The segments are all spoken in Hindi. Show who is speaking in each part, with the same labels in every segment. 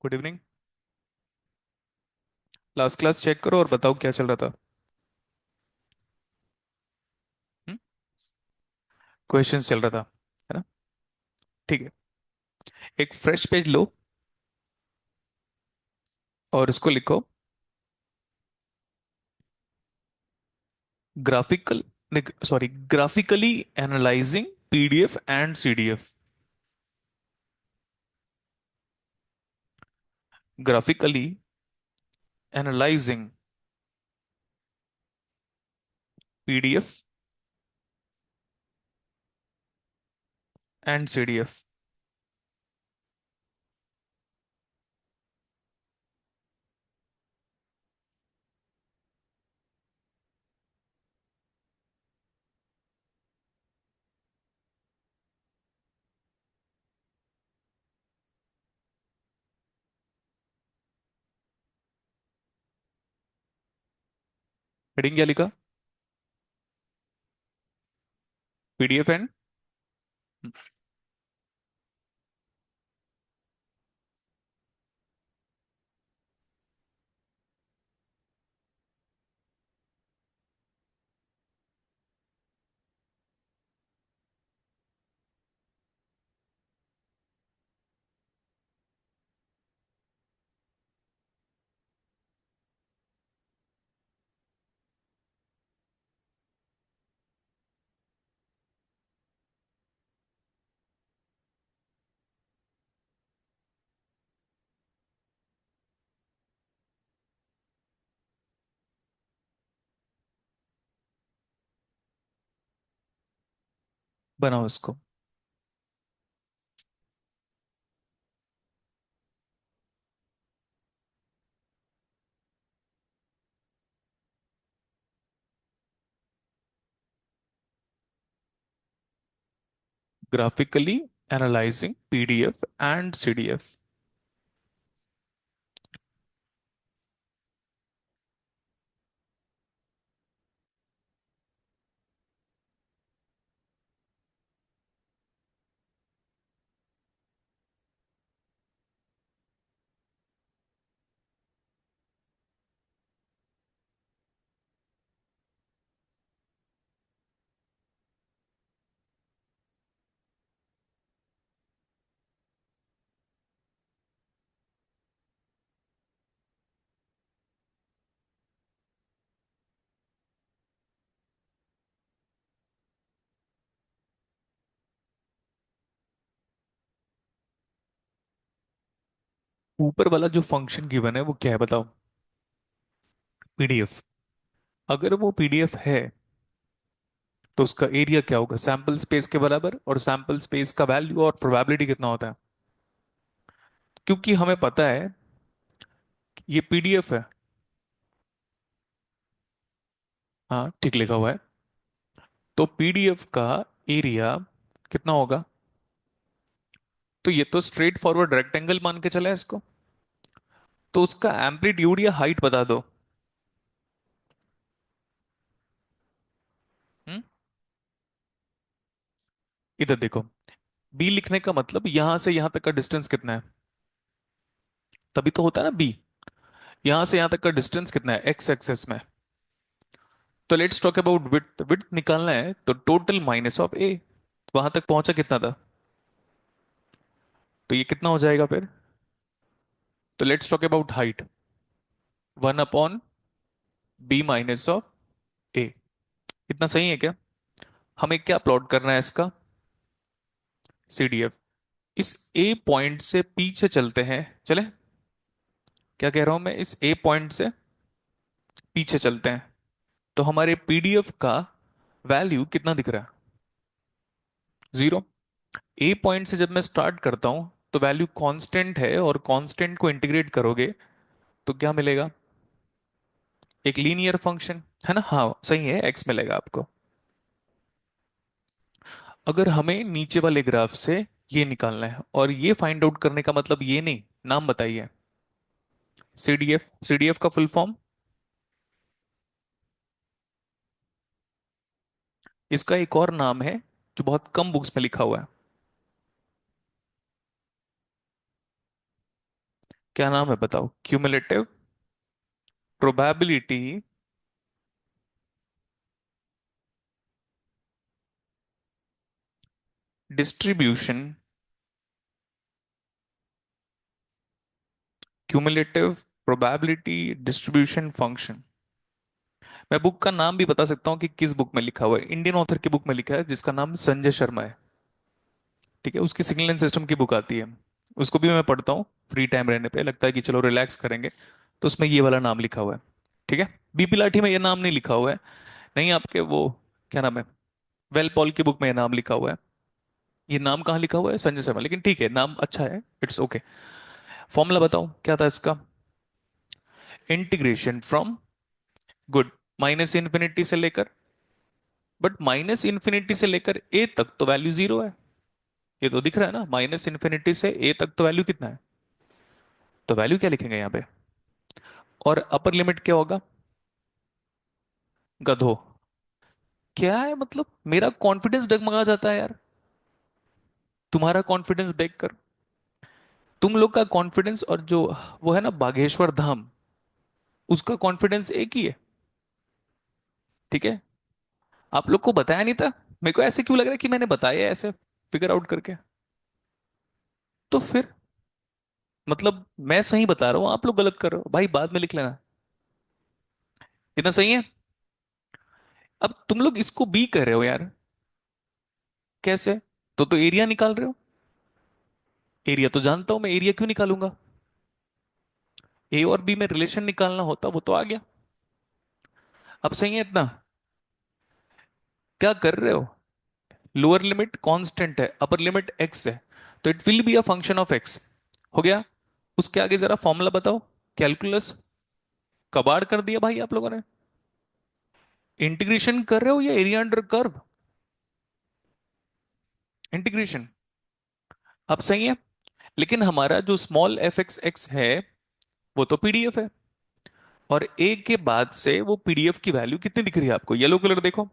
Speaker 1: Good evening. Last class check करो और बताओ क्या चल रहा था। क्वेश्चन चल रहा था, है ना? ठीक है। एक फ्रेश पेज लो और इसको लिखो graphical sorry graphically analysing PDF and CDF. Graphically analysing PDF and CDF. Heading क्या लिखा? PDF and. बनाओ इसको। Graphically analysing PDF and CDF. ऊपर वाला जो फंक्शन गिवन है वो क्या है बताओ? पीडीएफ। अगर वो पीडीएफ है तो उसका एरिया क्या होगा? सैंपल स्पेस के बराबर। और सैंपल स्पेस का वैल्यू और प्रोबेबिलिटी कितना होता है? क्योंकि हमें पता है कि ये पीडीएफ है। हाँ, ठीक लिखा हुआ है। तो पीडीएफ का एरिया कितना होगा? तो ये तो स्ट्रेट फॉरवर्ड रेक्टेंगल मान के चला है इसको। तो उसका एम्पलीट्यूड या हाइट बता दो। हम्म इधर देखो। बी लिखने का मतलब यहां से यहां तक का डिस्टेंस कितना है? तभी तो होता है ना बी। यहां से यहां तक का डिस्टेंस कितना है एक्स एक्सेस में? तो let's talk about width. Width निकालना है तो टोटल माइनस ऑफ ए। वहां तक पहुंचा कितना था? तो ये कितना हो जाएगा फिर? तो let's talk about height. 1 upon B minus of A. इतना सही है क्या? हमें क्या प्लॉट करना है इसका? सीडीएफ। इस ए पॉइंट से पीछे चलते हैं, चले? क्या कह रहा हूं मैं? इस ए पॉइंट से पीछे चलते हैं तो हमारे पीडीएफ का वैल्यू कितना दिख रहा है? 0। ए पॉइंट से जब मैं स्टार्ट करता हूं तो वैल्यू कांस्टेंट है, और कांस्टेंट को इंटीग्रेट करोगे तो क्या मिलेगा? एक लीनियर फंक्शन, है ना? हाँ सही है, एक्स मिलेगा आपको। अगर हमें नीचे वाले ग्राफ से ये निकालना है, और ये फाइंड आउट करने का मतलब ये नहीं, नाम बताइए। सीडीएफ। सीडीएफ का फुल फॉर्म? इसका एक और नाम है जो बहुत कम बुक्स में लिखा हुआ है। क्या नाम है बताओ? Cumulative probability distribution, cumulative probability distribution function. मैं बुक का नाम भी बता सकता हूँ कि किस बुक में लिखा हुआ है। इंडियन ऑथर की बुक में लिखा है जिसका नाम संजय शर्मा है। ठीक है, उसकी सिग्नल एंड सिस्टम की बुक आती है, उसको भी मैं पढ़ता हूँ फ्री टाइम रहने पे, लगता है कि चलो रिलैक्स करेंगे, तो उसमें ये वाला नाम लिखा हुआ है। ठीक है, बीपी लाठी में ये नाम नहीं लिखा हुआ है। नहीं, आपके वो क्या नाम है, वेल पॉल की बुक में ये नाम लिखा हुआ है। ये नाम कहाँ लिखा हुआ है? संजय शर्मा, लेकिन ठीक है, नाम अच्छा है, इट्स ओके। फॉर्मूला बताओ क्या था इसका? Integration from, good, minus infinity से लेकर, बट माइनस इन्फिनिटी से लेकर ए तक तो वैल्यू जीरो है। ये तो दिख रहा है ना, माइनस इन्फिनिटी से ए तक तो वैल्यू कितना है? तो वैल्यू क्या लिखेंगे यहाँ पे? और अपर लिमिट क्या होगा? गधो, क्या है मतलब? मेरा कॉन्फिडेंस डगमगा जाता है यार, तुम्हारा कॉन्फिडेंस देखकर। तुम लोग का कॉन्फिडेंस और जो वो है ना बागेश्वर धाम, उसका कॉन्फिडेंस एक ही है। ठीक है, आप लोग को बताया नहीं था। मेरे को ऐसे क्यों लग रहा है कि मैंने बताया है ऐसे फिगर आउट करके? तो फिर मतलब मैं सही बता रहा हूँ, आप लोग गलत कर रहे हो भाई, बाद में लिख लेना। इतना सही है। अब तुम लोग इसको बी कर रहे हो यार, कैसे? तो एरिया निकाल रहे हो। एरिया तो जानता हूं मैं, एरिया क्यों निकालूंगा? ए और बी में रिलेशन निकालना होता वो तो आ गया। अब सही है इतना? क्या कर रहे हो? लोअर लिमिट कांस्टेंट है, अपर लिमिट एक्स है, तो it will be a function of x. हो गया। उसके आगे जरा फॉर्मूला बताओ। कैलकुलस कबाड़ कर दिया भाई आप लोगों ने। इंटीग्रेशन कर रहे हो या एरिया अंडर कर्व? इंटीग्रेशन। अब सही है। लेकिन हमारा जो स्मॉल एफ एक्स एक्स है वो तो पीडीएफ है, और ए के बाद से वो पीडीएफ की वैल्यू कितनी दिख रही है आपको? येलो कलर देखो,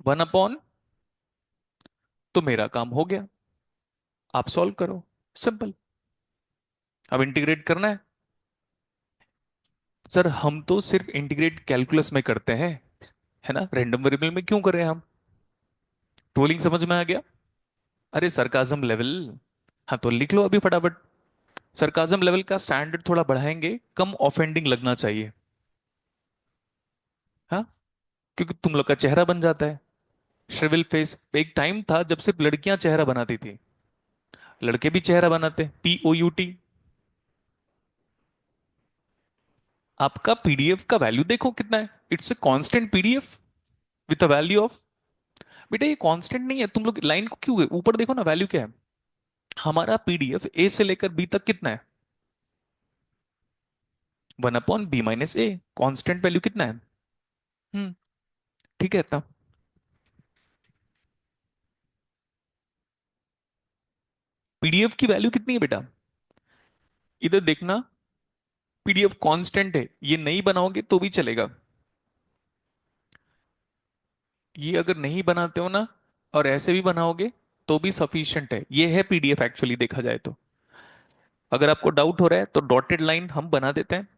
Speaker 1: 1 अपॉन, तो मेरा काम हो गया, आप सॉल्व करो, सिंपल। अब इंटीग्रेट करना है। सर हम तो सिर्फ इंटीग्रेट कैलकुलस में करते हैं, है ना, रैंडम वेरिएबल में क्यों कर रहे हैं हम? ट्रोलिंग समझ में आ गया? अरे सरकाजम लेवल, हाँ तो लिख लो अभी फटाफट। सरकाजम लेवल का स्टैंडर्ड थोड़ा बढ़ाएंगे, कम ऑफेंडिंग लगना चाहिए। हाँ, क्योंकि तुम लोग का चेहरा बन जाता है श्रिविल फेस। एक टाइम था जब सिर्फ लड़कियां चेहरा बनाती थी, लड़के भी चेहरा बनाते, POUT। आपका पीडीएफ का वैल्यू देखो कितना है, it's a constant PDF with a value of, बेटा ये कांस्टेंट नहीं है, तुम लोग लाइन को क्यों ऊपर देखो ना, वैल्यू क्या है? हमारा पीडीएफ ए से लेकर बी तक कितना है? 1/b - a, कांस्टेंट वैल्यू कितना है? हम्म, ठीक है इतना। पीडीएफ की वैल्यू कितनी है बेटा? इधर देखना, पीडीएफ कांस्टेंट है, ये नहीं बनाओगे तो भी चलेगा। ये अगर नहीं बनाते हो ना, और ऐसे भी बनाओगे तो भी सफिशिएंट है, ये है पीडीएफ एक्चुअली देखा जाए तो। अगर आपको डाउट हो रहा है तो डॉटेड लाइन हम बना देते हैं।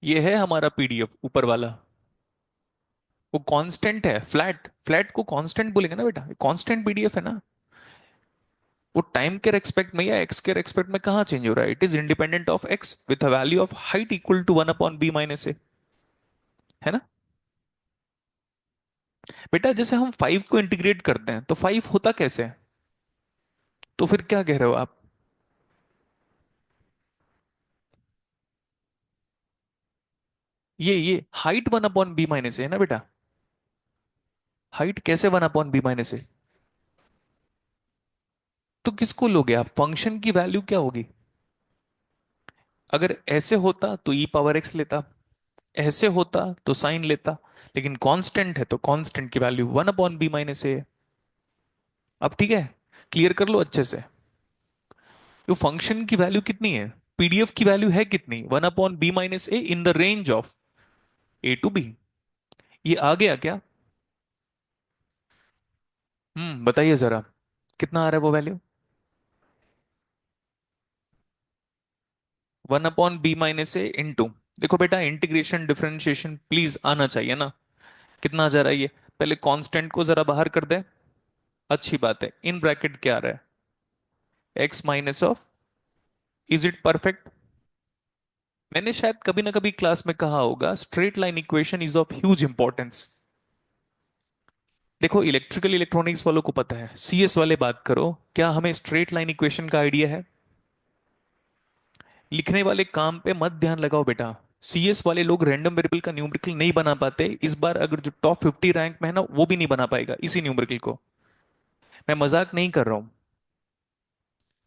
Speaker 1: ये है हमारा पीडीएफ ऊपर वाला, वो कांस्टेंट है, फ्लैट फ्लैट को कांस्टेंट बोलेंगे ना बेटा, कांस्टेंट पीडीएफ है ना। वो टाइम के रेस्पेक्ट में या एक्स के रेस्पेक्ट में कहाँ चेंज हो रहा है? It is independent of x with a value of height equal to 1/b - a, है ना। बेटा जैसे हम 5 को इंटीग्रेट करते हैं तो 5 होता कैसे है? तो फिर क्या कह रहे हो आप? ये हाइट 1/b - a है ना बेटा। हाइट कैसे 1/b - a? तो किसको लोगे आप? फंक्शन की वैल्यू क्या होगी? अगर ऐसे होता तो e⁻x लेता, ऐसे होता तो साइन लेता, लेकिन कांस्टेंट है तो कांस्टेंट की वैल्यू 1/b - a है। अब ठीक है, क्लियर कर लो अच्छे से। तो फंक्शन की वैल्यू कितनी है? पीडीएफ की वैल्यू है कितनी? 1/b - a in the range of A to B। ये आ गया क्या? बताइए जरा। कितना आ रहा है वो वैल्यू? 1/b - a इंटू, देखो बेटा इंटीग्रेशन डिफरेंशिएशन प्लीज आना चाहिए ना। कितना आ जा रहा है ये? पहले कांस्टेंट को जरा बाहर कर दे। अच्छी बात है, इन ब्रैकेट क्या आ रहा है? x minus of, is it perfect? मैंने शायद कभी ना कभी क्लास में कहा होगा, straight line equation is of huge importance. देखो इलेक्ट्रिकल इलेक्ट्रॉनिक्स वालों को पता है, सीएस वाले बात करो, क्या हमें स्ट्रेट लाइन इक्वेशन का आइडिया है? लिखने वाले काम पे मत ध्यान लगाओ बेटा। सीएस वाले लोग रैंडम वेरिएबल का न्यूमेरिकल नहीं बना पाते, इस बार अगर जो टॉप 50 रैंक में है ना वो भी नहीं बना पाएगा इसी न्यूमेरिकल को। मैं मजाक नहीं कर रहा हूं।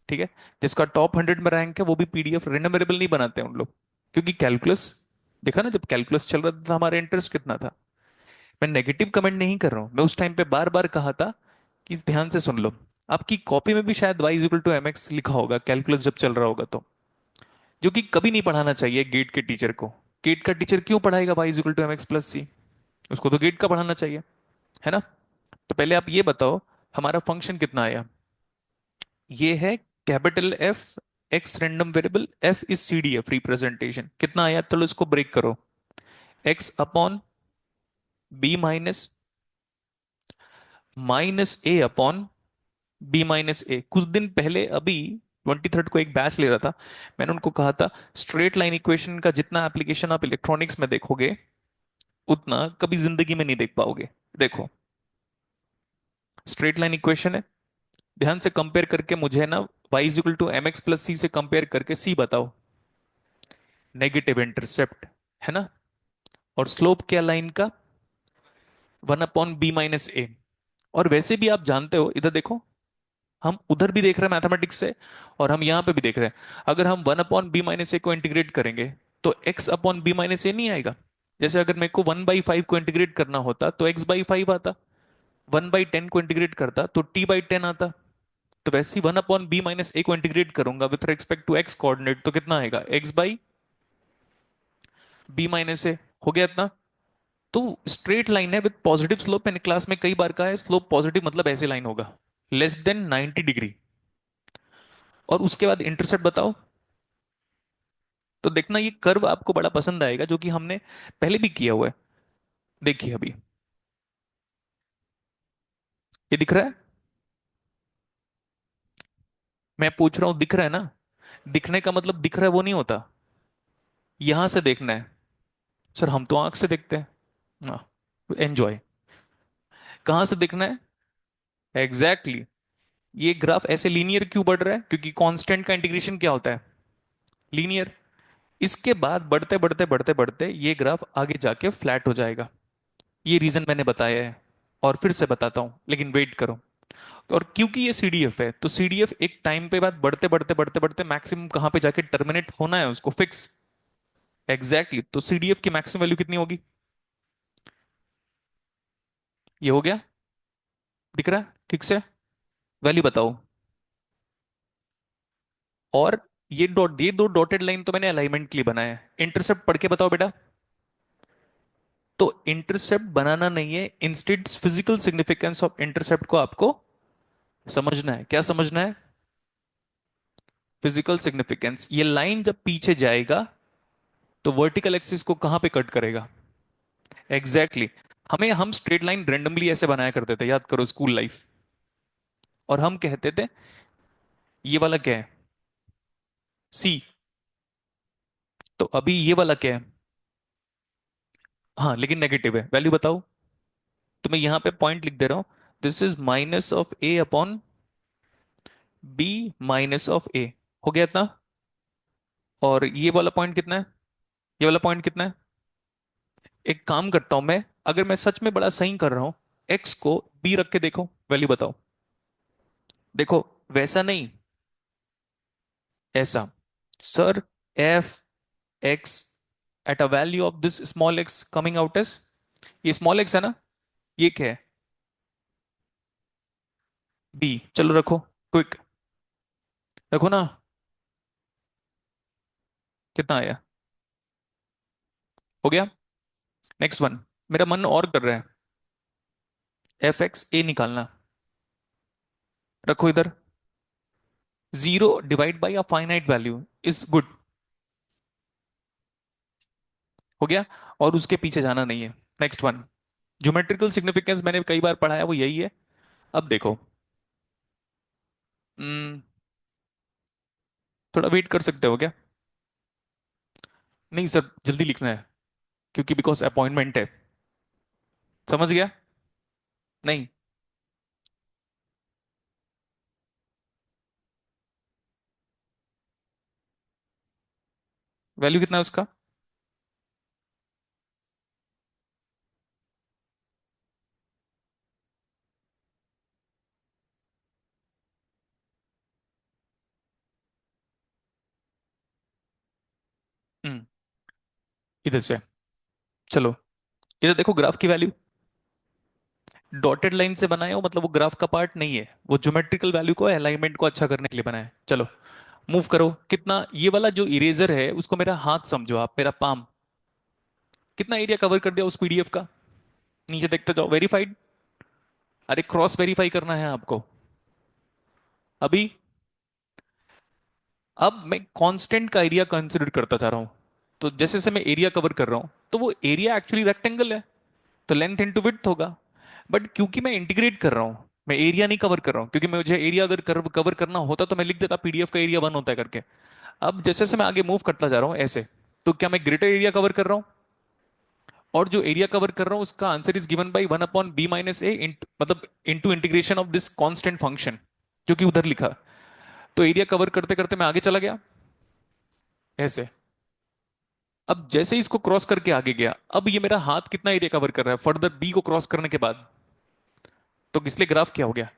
Speaker 1: ठीक है, जिसका टॉप 100 में रैंक है वो भी पीडीएफ रैंडम वेरिएबल नहीं बनाते उन लोग। क्योंकि कैलकुलस, देखा ना जब कैलकुलस चल रहा था हमारा इंटरेस्ट कितना था। मैं नेगेटिव कमेंट नहीं कर रहा हूं, मैं उस टाइम पे बार बार कहा था कि ध्यान से सुन लो। आपकी कॉपी में भी शायद y equal to M x लिखा होगा कैलकुलस जब चल रहा होगा तो। जो कि कभी नहीं पढ़ाना चाहिए गेट के टीचर को। गेट का टीचर क्यों पढ़ाएगा y equal to M X plus C? उसको तो गेट का पढ़ाना चाहिए, है ना? तो पहले आप ये बताओ, हमारा फंक्शन कितना आया? ये है capital F, x random variable, F is CDF representation, कितना आया? चलो इसको ब्रेक करो। X upon B minus minus a upon b - a। कुछ दिन पहले अभी 23rd को एक बैच ले रहा था, मैंने उनको कहा था स्ट्रेट लाइन इक्वेशन का जितना एप्लीकेशन आप इलेक्ट्रॉनिक्स में देखोगे उतना कभी जिंदगी में नहीं देख पाओगे। देखो स्ट्रेट लाइन इक्वेशन है, ध्यान से कंपेयर करके मुझे ना y is equal to M X plus C से कंपेयर करके c बताओ। नेगेटिव इंटरसेप्ट, है ना? और स्लोप क्या लाइन का? 1/b - a। और वैसे भी आप जानते हो, इधर देखो, हम उधर भी देख रहे हैं मैथमेटिक्स से और हम यहां पे भी देख रहे हैं। अगर हम 1/b - a को इंटीग्रेट करेंगे तो x/b - a नहीं आएगा। जैसे अगर मेरे को 1/5 को इंटीग्रेट करना होता तो x/5 आता, 1/10 को इंटीग्रेट करता तो t/10 आता। तो वैसे ही 1/b - a को इंटीग्रेट करूंगा with respect to x coordinate तो कितना आएगा? x/b - a। हो गया इतना। तो स्ट्रेट लाइन है विद पॉजिटिव स्लोप, मैंने क्लास में कई बार कहा है स्लोप पॉजिटिव मतलब ऐसे लाइन होगा, लेस देन 90 डिग्री। और उसके बाद इंटरसेप्ट बताओ। तो देखना ये कर्व आपको बड़ा पसंद आएगा जो कि हमने पहले भी किया हुआ है। देखिए अभी ये दिख रहा है? मैं पूछ रहा हूं दिख रहा है ना? दिखने का मतलब दिख रहा है वो नहीं होता, यहां से देखना है। सर हम तो आंख से देखते हैं। हाँ, एंजॉय। कहां से देखना है? Exactly exactly। ये ग्राफ ऐसे लीनियर क्यों बढ़ रहा है? क्योंकि कांस्टेंट का इंटीग्रेशन क्या होता है? लीनियर। इसके बाद बढ़ते बढ़ते बढ़ते बढ़ते ये ग्राफ आगे जाके फ्लैट हो जाएगा। ये रीजन मैंने बताया है और फिर से बताता हूं, लेकिन वेट करो। और क्योंकि ये सीडीएफ है तो सीडीएफ एक टाइम पे बाद बढ़ते बढ़ते बढ़ते बढ़ते मैक्सिमम कहां पे जाके टर्मिनेट होना है उसको फिक्स। Exactly exactly। तो सीडीएफ की मैक्सिमम वैल्यू कितनी होगी? ये हो गया, दिख रहा है ठीक से? वैल्यू बताओ। और ये दो डॉटेड लाइन तो मैंने अलाइनमेंट के लिए बनाया है, इंटरसेप्ट पढ़ के बताओ बेटा। तो इंटरसेप्ट बनाना नहीं है, instead physical significance of intercept को आपको समझना है। क्या समझना है? Physical significance. ये लाइन जब पीछे जाएगा तो वर्टिकल एक्सिस को कहां पे कट करेगा? Exactly exactly। हम स्ट्रेट लाइन रेंडमली ऐसे बनाया करते थे, याद करो स्कूल लाइफ। और हम कहते थे ये वाला क्या है? सी। तो अभी ये वाला क्या है? हाँ लेकिन नेगेटिव है, वैल्यू बताओ। तो मैं यहां पे पॉइंट लिख दे रहा हूं, this is minus of A upon B minus of A. हो गया इतना। और ये वाला पॉइंट कितना है? ये वाला पॉइंट कितना है? एक काम करता हूं मैं, अगर मैं सच में बड़ा सही कर रहा हूं, एक्स को बी रख के देखो, वैल्यू बताओ। देखो वैसा नहीं, ऐसा। Sir F x at a value of this small x coming out S, ये स्मॉल एक्स है ना? ये क्या है? बी। चलो रखो, क्विक रखो ना। कितना आया? हो गया। नेक्स्ट वन, मेरा मन और कर रहा है, एफ एक्स ए निकालना। रखो इधर। Zero divide by a finite value is good. हो गया। और उसके पीछे जाना नहीं है। Next one. ज्योमेट्रिकल सिग्निफिकेंस मैंने कई बार पढ़ाया, वो यही है। अब देखो। हम्म, थोड़ा वेट कर सकते हो क्या? नहीं सर, जल्दी लिखना है, क्योंकि बिकॉज अपॉइंटमेंट है। समझ गया? नहीं। वैल्यू कितना है उसका? हम्म, इधर से। चलो, इधर देखो ग्राफ की वैल्यू। डॉटेड लाइन से बनाए हो मतलब वो ग्राफ का पार्ट नहीं है, वो ज्योमेट्रिकल वैल्यू को, अलाइनमेंट को अच्छा करने के लिए बनाया है। चलो, मूव करो। कितना ये वाला जो इरेजर है उसको मेरा हाथ समझो आप, मेरा पाम। कितना एरिया कवर कर दिया उस पीडीएफ का? नीचे देखते जाओ, वेरीफाइड। अरे क्रॉस वेरीफाई करना है आपको अभी। अब मैं कांस्टेंट का एरिया कंसिडर करता जा रहा हूं। तो जैसे जैसे मैं एरिया कवर कर रहा हूं, तो वो एरिया एक्चुअली रेक्टेंगल है, तो लेंथ इंटू विड्थ होगा। बट क्योंकि मैं इंटीग्रेट कर रहा हूं, मैं एरिया नहीं कवर कर रहा हूं, क्योंकि मुझे एरिया अगर कवर करना होता तो मैं लिख देता पीडीएफ का एरिया 1 होता है करके। अब जैसे जैसे मैं आगे मूव करता जा रहा हूं ऐसे, तो क्या मैं ग्रेटर एरिया कवर कर रहा हूं? और जो एरिया कवर कर रहा हूं उसका answer is given by 1/b - a, मतलब into integration of this constant function, जो कि उधर लिखा। तो एरिया कवर करते करते मैं आगे चला गया ऐसे। अब जैसे ही इसको क्रॉस करके आगे गया, अब ये मेरा हाथ कितना एरिया कवर कर रहा है फर्दर बी को क्रॉस करने के बाद? तो इसलिए ग्राफ क्या हो गया?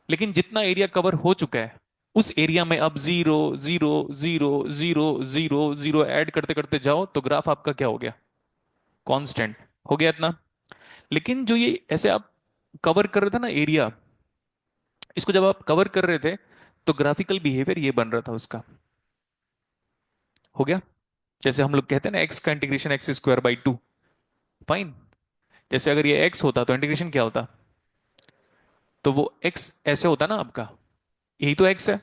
Speaker 1: लेकिन जितना एरिया कवर हो चुका है, उस एरिया में अब zero zero zero zero zero zero add करते करते जाओ, तो ग्राफ आपका क्या हो गया? कांस्टेंट। हो गया इतना। लेकिन जो ये ऐसे आप कवर कर रहे थे ना एरिया, इसको जब आप कवर कर रहे थे, तो ग्राफिकल बिहेवियर ये बन रहा था उसका। हो गया। जैसे हम लोग कहते हैं ना, एक्स का इंटीग्रेशन x² बाई 2। फाइन। जैसे अगर ये x होता तो इंटीग्रेशन क्या होता? तो वो x ऐसे होता ना आपका। यही तो x है।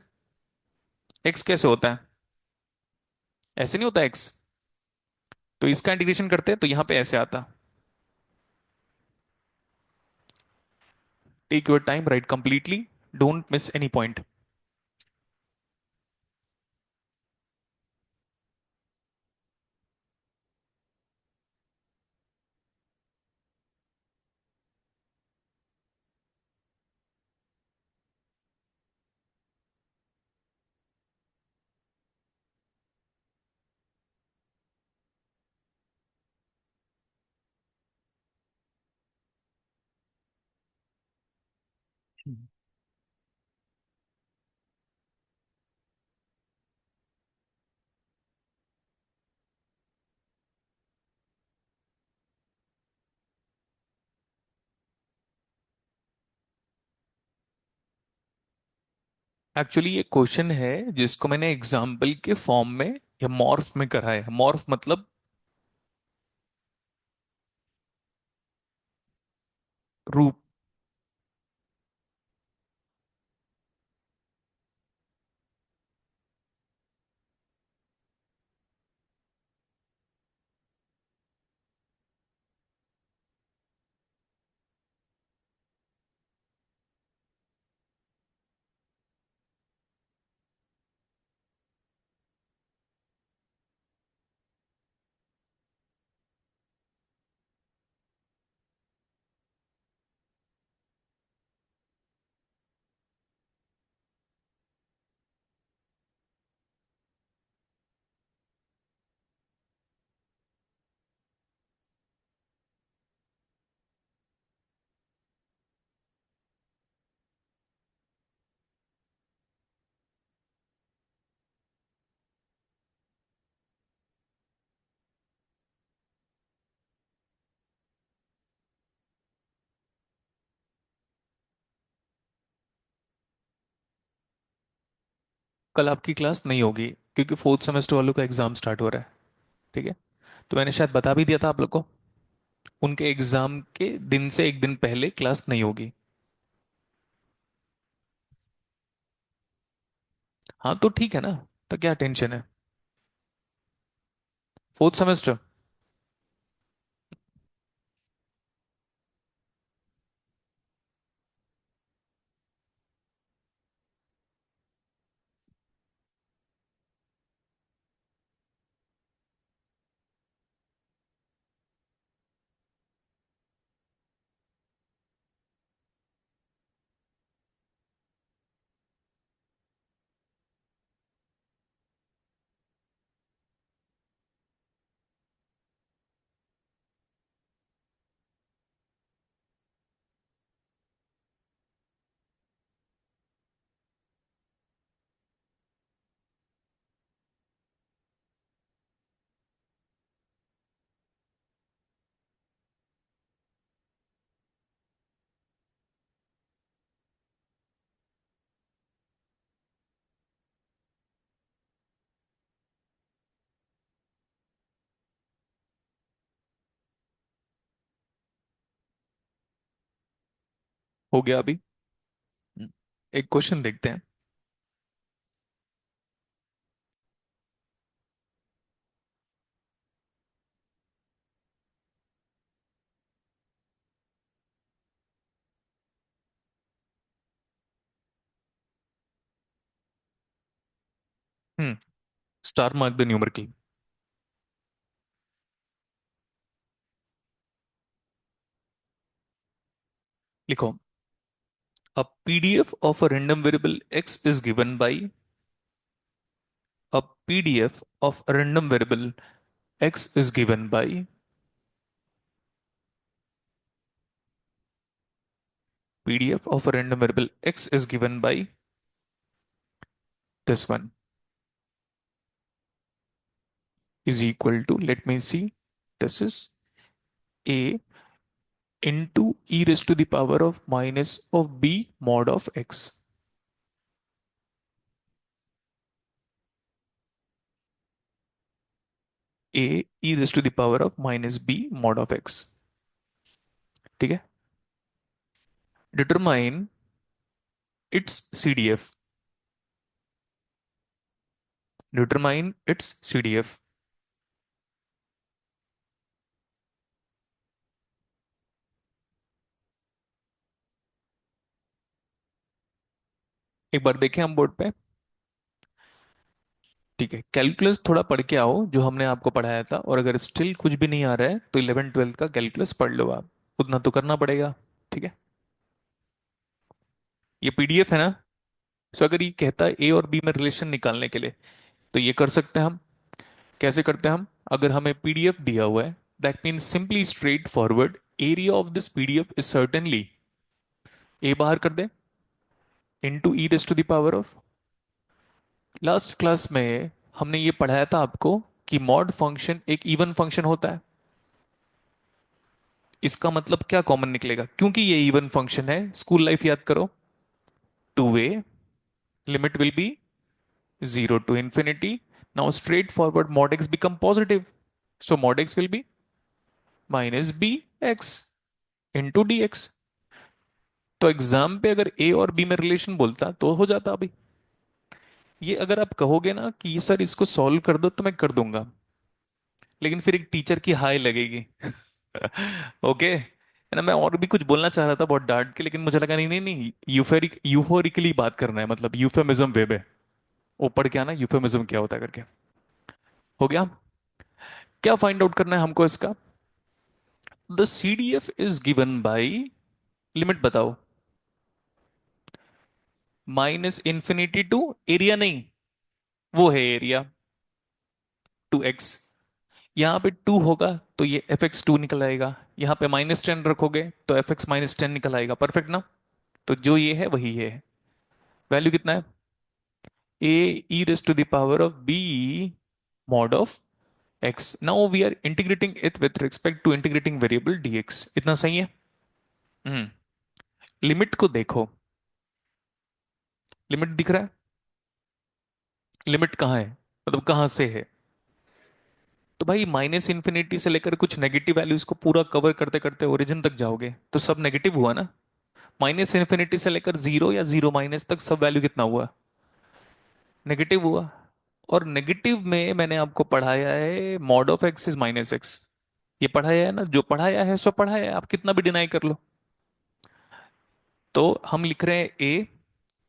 Speaker 1: x कैसे होता है? ऐसे नहीं होता x। तो इसका इंटीग्रेशन करते हैं तो यहां पे ऐसे आता। Take your time, right completely, don't miss any point. Actually ये क्वेश्चन है जिसको मैंने एग्जाम्पल के फॉर्म में या मॉर्फ में करा है। मॉर्फ मतलब रूप। कल आपकी क्लास नहीं होगी, क्योंकि फोर्थ सेमेस्टर वालों का एग्जाम स्टार्ट हो रहा है। ठीक है। तो मैंने शायद बता भी दिया था आप लोग को, उनके एग्जाम के दिन से एक दिन पहले क्लास नहीं होगी। हाँ तो ठीक है ना, तो क्या टेंशन है। Fourth semester. हो गया अभी। हम्म, एक क्वेश्चन देखते हैं। Hmm. Star mark the numerical. लिखो। A PDF of a random variable x is given by a PDF of a random variable x is given by PDF of a random variable x is given by this one is equal to, let me see, this is a into e raised to the power of minus of b mod of x. A e raised to the power of minus b mod of x। ठीक है। Determine its CDF। Determine its CDF। एक बार देखें हम बोर्ड पे। ठीक है, कैलकुलस थोड़ा पढ़ के आओ जो हमने आपको पढ़ाया था, और अगर स्टिल कुछ भी नहीं आ रहा है तो 11 12 का कैलकुलस पढ़ लो आप। उतना तो करना पड़ेगा। ठीक है। ये पीडीएफ है ना। सो अगर ये कहता है ए और बी में रिलेशन निकालने के लिए, तो ये कर सकते हैं हम। कैसे करते हैं हम? अगर हमें पीडीएफ दिया हुआ है, that means simply straightforward area of this PDF is certainly A बाहर कर दे into E raise to the power of. Last class में हमने ये पढ़ाया था आपको कि मॉड फंक्शन एक इवन फंक्शन होता है। इसका मतलब क्या कॉमन निकलेगा, क्योंकि ये इवन फंक्शन है, स्कूल लाइफ याद करो। Two way limit will be 0 to infinity। Now straightforward mod x become positive, so mod x will be minus b x into d x. तो एग्जाम पे अगर ए और बी में रिलेशन बोलता तो हो जाता अभी। ये अगर आप कहोगे ना कि ये सर इसको सॉल्व कर दो, तो मैं कर दूंगा, लेकिन फिर एक टीचर की हाय लगेगी। ओके है ना। मैं और भी कुछ बोलना चाह रहा था बहुत डांट के, लेकिन मुझे लगा नहीं नहीं नहीं, यूफोरिकली बात करना है, मतलब यूफेमिज्म वे में। वो पढ़ के आना यूफेमिज्म क्या होता है करके। हो गया। क्या फाइंड आउट करना है हमको इसका? The CDF is given by, limit बताओ, माइनस इंफिनिटी टू एरिया नहीं, वो है एरिया, टू एक्स। यहां पे टू होगा तो ये एफ एक्स टू निकल आएगा। यहां पे -10 रखोगे तो एफ एक्स -10 निकल आएगा। परफेक्ट ना। तो जो ये है वही है। वैल्यू कितना है? a e raised to the power of b mod of x। now we are integrating it with respect to integrating variable dx। इतना सही है। हम्म। लिमिट को देखो। लिमिट दिख रहा है? लिमिट कहाँ है, मतलब कहाँ से है? तो भाई माइनस इंफिनिटी से लेकर कुछ नेगेटिव वैल्यूज को पूरा कवर करते करते ओरिजिन तक जाओगे तो सब नेगेटिव हुआ ना। माइनस इंफिनिटी से लेकर जीरो या जीरो माइनस तक सब वैल्यू कितना हुआ? नेगेटिव हुआ। और नेगेटिव में मैंने आपको पढ़ाया है mod of x is minus x. ये पढ़ाया है ना, जो पढ़ाया है सो पढ़ाया है, आप कितना भी डिनाई कर लो। तो हम लिख रहे हैं A.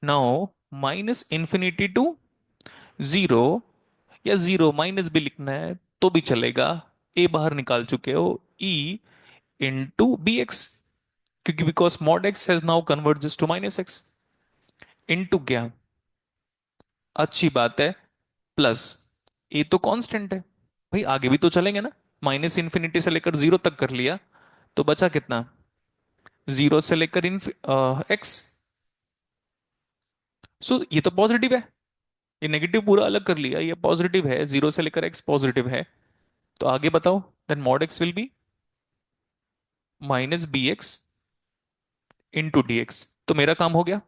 Speaker 1: Now minus infinity to zero, या जीरो माइनस भी लिखना है तो भी चलेगा। ए बाहर निकाल चुके हो, ई इंटू बी एक्स, क्योंकि because mod x has now converges to minus x. Into क्या, अच्छी बात है, प्लस ए तो कांस्टेंट है, भाई आगे भी तो चलेंगे ना। माइनस इन्फिनिटी से लेकर जीरो तक कर लिया, तो बचा कितना, जीरो से लेकर एक्स। सो ये तो पॉजिटिव है, ये नेगेटिव पूरा अलग कर लिया, ये पॉजिटिव है, जीरो से लेकर एक्स पॉजिटिव है। तो आगे बताओ, then mod x will be minus b x into d x. तो मेरा काम हो गया।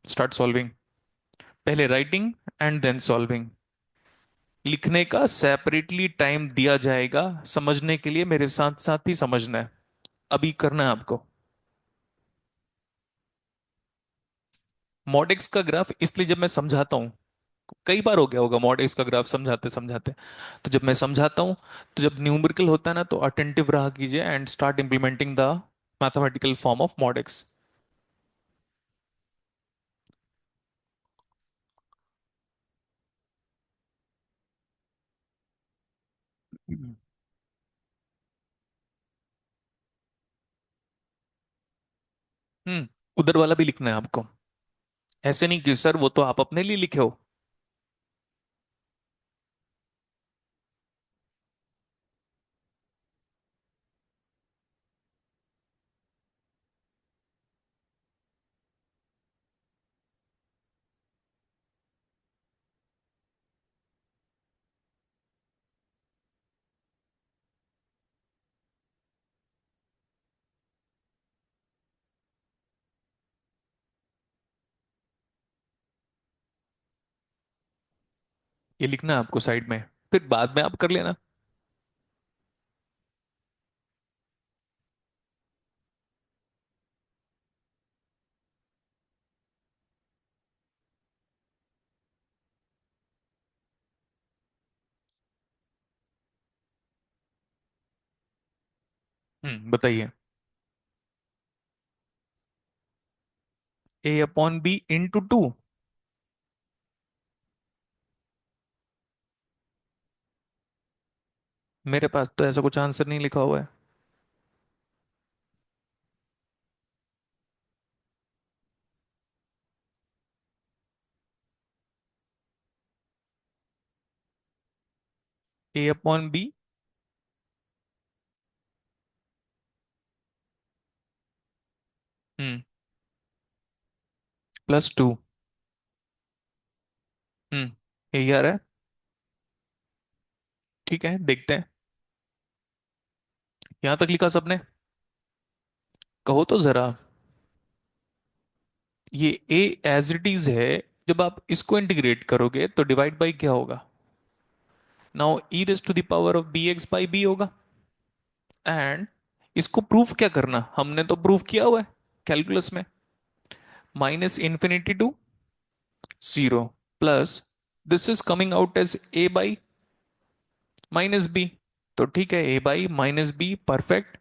Speaker 1: Start solving. पहले राइटिंग एंड देन सॉल्विंग। लिखने का सेपरेटली टाइम दिया जाएगा, समझने के लिए मेरे साथ साथ ही समझना है। अभी करना है आपको। मॉडेक्स का ग्राफ इसलिए जब मैं समझाता हूं, कई बार हो गया होगा मॉडेक्स का ग्राफ समझाते समझाते, तो जब मैं समझाता हूं, तो जब न्यूमेरिकल होता है ना, तो अटेंटिव रहा कीजिए and start implementing the mathematical form of Modex. उधर वाला भी लिखना है आपको। ऐसे नहीं कि सर वो तो आप अपने लिए लिखे हो। ये लिखना है आपको साइड में, फिर बाद में आप कर लेना। बताइए। ए अपॉन बी इंटू टू। मेरे पास तो ऐसा कुछ आंसर नहीं लिखा हुआ है। ए अपॉन बी। Plus two. यही आ रहा है। ठीक है, देखते हैं। यहां तक लिखा सबने? कहो तो जरा। ये ए एज इट इज है, जब आप इसको इंटीग्रेट करोगे तो डिवाइड बाई क्या होगा, now e raise to the power of B x by b होगा। एंड इसको प्रूफ क्या करना, हमने तो प्रूफ किया हुआ है कैलकुलस में। Minus infinity to zero, plus this is coming out as A by minus B. तो ठीक है, A by minus B perfect.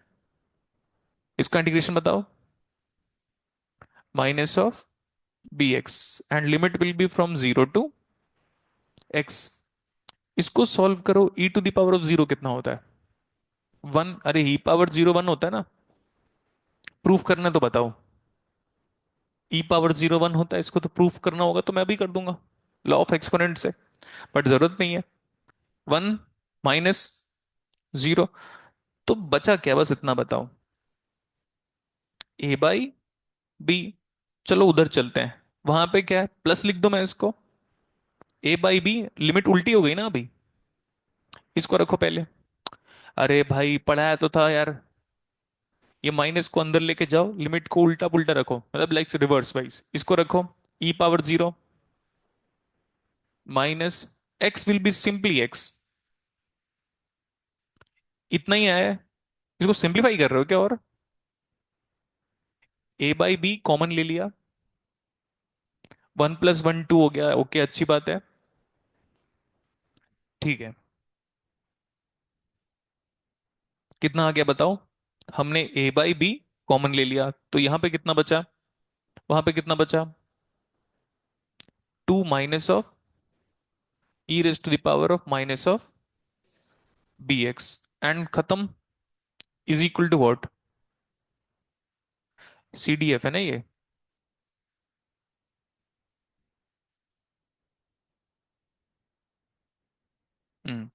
Speaker 1: इसका इंटीग्रेशन बताओ, minus of B X, and limit will be from zero to X. इसको सॉल्व करो, E to the power of zero कितना होता है, वन। अरे ई पावर जीरो वन होता है ना। प्रूफ करना है तो बताओ। ई पावर जीरो वन होता है, इसको तो प्रूफ करना होगा तो मैं भी कर दूंगा लॉ ऑफ एक्सपोनेंट से, बट जरूरत नहीं है। वन माइनस जीरो, तो बचा क्या, बस इतना बताओ, ए बाई बी। चलो उधर चलते हैं, वहां पे क्या है, प्लस लिख दो मैं इसको। ए बाई बी, लिमिट उल्टी हो गई ना अभी, इसको रखो पहले। अरे भाई पढ़ाया तो था यार। ये माइनस को अंदर लेके जाओ, लिमिट को उल्टा पुल्टा रखो, मतलब लाइक रिवर्स वाइज इसको रखो। E power zero minus X will be simply X. इतना ही आया है। इसको सिंप्लीफाई कर रहे हो क्या, और ए बाई बी कॉमन ले लिया, 1 + 1 2 हो गया, ओके, अच्छी बात है। ठीक है, कितना आ गया बताओ। हमने a/b कॉमन ले लिया, तो यहां पे कितना बचा, वहां पे कितना बचा, 2 - (e⁻⁻⁻bx) एंड खत्म, is equal to what, CDF है ना ये। हम्म।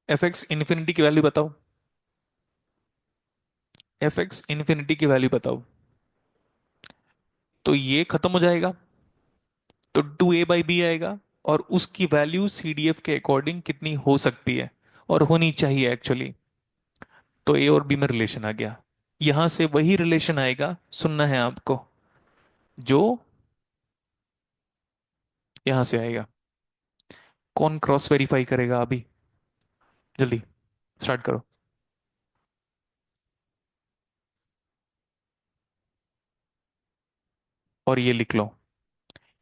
Speaker 1: fx इन्फिनिटी की वैल्यू बताओ, fx इन्फिनिटी की वैल्यू बताओ। तो ये खत्म हो जाएगा, तो 2a/b आएगा, और उसकी वैल्यू CDF के अकॉर्डिंग कितनी हो सकती है, और होनी चाहिए एक्चुअली। तो ए और बी में रिलेशन आ गया। यहां से वही रिलेशन आएगा, सुनना है आपको, जो यहां से आएगा। कौन क्रॉस वेरीफाई करेगा अभी, जल्दी स्टार्ट करो। और ये लिख लो,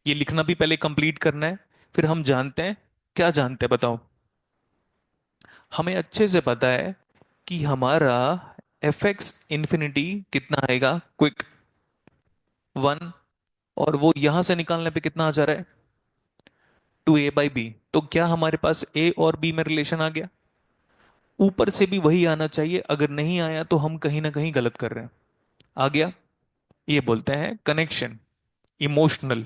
Speaker 1: ये लिखना भी पहले कंप्लीट करना है। फिर हम जानते हैं, क्या जानते हैं बताओ। हमें अच्छे से पता है कि हमारा fx इन्फिनिटी कितना आएगा, क्विक, 1। और वो यहां से निकालने पे कितना आ जा रहा है, 2a/b। तो क्या हमारे पास a और b में रिलेशन आ गया। ऊपर से भी वही आना चाहिए, अगर नहीं आया तो हम कहीं ना कहीं गलत कर रहे हैं। आ गया, ये बोलते हैं कनेक्शन, इमोशनल।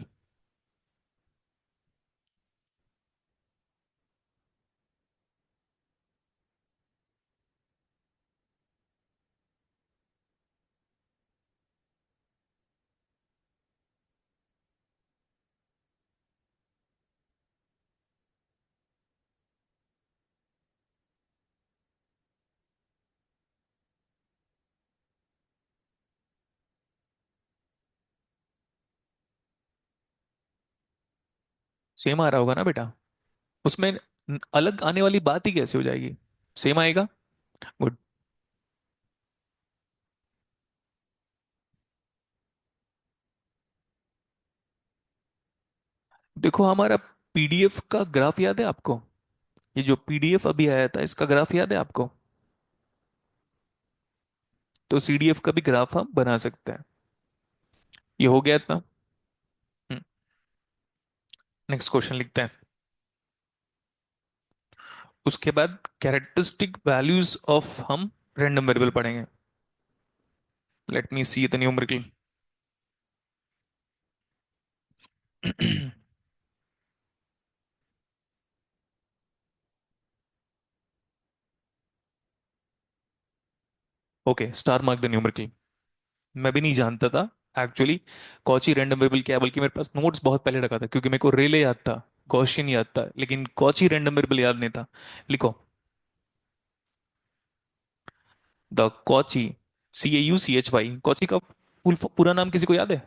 Speaker 1: सेम आ रहा होगा ना बेटा, उसमें अलग आने वाली बात ही कैसे हो जाएगी, सेम आएगा। गुड। देखो हमारा PDF का ग्राफ याद है आपको, ये जो PDF अभी आया था इसका ग्राफ याद है आपको। तो CDF का भी ग्राफ हम बना सकते हैं। ये हो गया इतना। नेक्स्ट क्वेश्चन लिखते हैं। उसके बाद कैरेक्टरिस्टिक वैल्यूज ऑफ हम रैंडम वेरिएबल पढ़ेंगे। Let me see the numerical. Okay, star mark the numerical. मैं भी नहीं जानता था एक्चुअली कॉची रैंडम वेरिएबल क्या है, बल्कि मेरे पास नोट्स बहुत पहले रखा था, क्योंकि मेरे को रेले याद था, गॉसियन याद था, लेकिन कॉची रैंडम वेरिएबल याद नहीं था। लिखो, द कॉची, CAUCHY, कॉची का पूरा नाम किसी को याद है,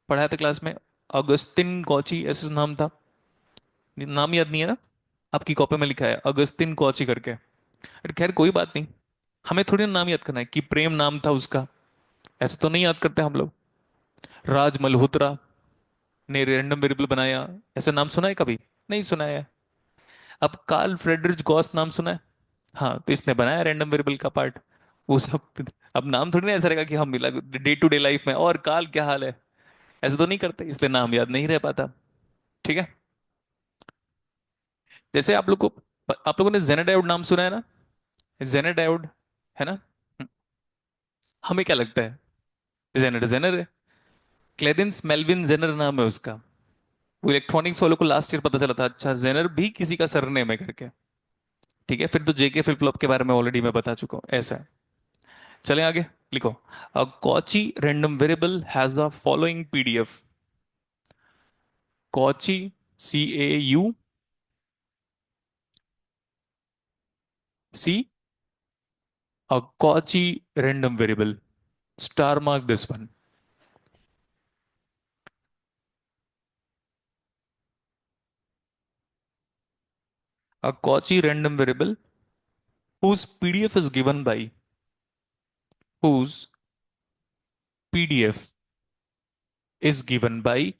Speaker 1: पढ़ाया था क्लास में। अगस्तिन कॉची ऐसे नाम था, नाम याद नहीं है ना। आपकी कॉपी में लिखा है अगस्तिन कॉची करके। अरे खैर कोई बात नहीं, हमें थोड़ी ना नाम याद करना है कि प्रेम नाम था उसका, ऐसे तो नहीं याद करते हम लोग। राज मल्होत्रा ने रैंडम वेरिएबल बनाया, ऐसे नाम सुना है कभी, नहीं सुना है। अब कार्ल फ्रेडरिच गॉस नाम सुना है, हाँ, तो इसने बनाया रैंडम वेरिएबल का पार्ट, वो सब। अब नाम थोड़ी ना ऐसा रहेगा कि हम मिला डे टू डे लाइफ में, और काल क्या हाल है, ऐसे तो नहीं करते, इसलिए नाम याद नहीं रह पाता। ठीक है। जैसे आप लोगों ने जेनेडायोड नाम सुना है ना, जेनेडायोड, है ना। हमें क्या लगता है, जेनर जेनर है। क्लेरेंस मेलविन जेनर नाम है उसका। वो इलेक्ट्रॉनिक्स वालों को लास्ट ईयर पता चला था, अच्छा जेनर भी किसी का सरनेम है करके। ठीक है, फिर तो JK फ्लिप फ्लॉप के बारे में ऑलरेडी मैं बता चुका हूँ, ऐसा है। चलें आगे। लिखो, a Cauchy random variable has the following PDF। Cauchy, CAUC, a Cauchy random variable. Star mark this one. A Cauchy random variable whose PDF is given by, whose PDF is given by,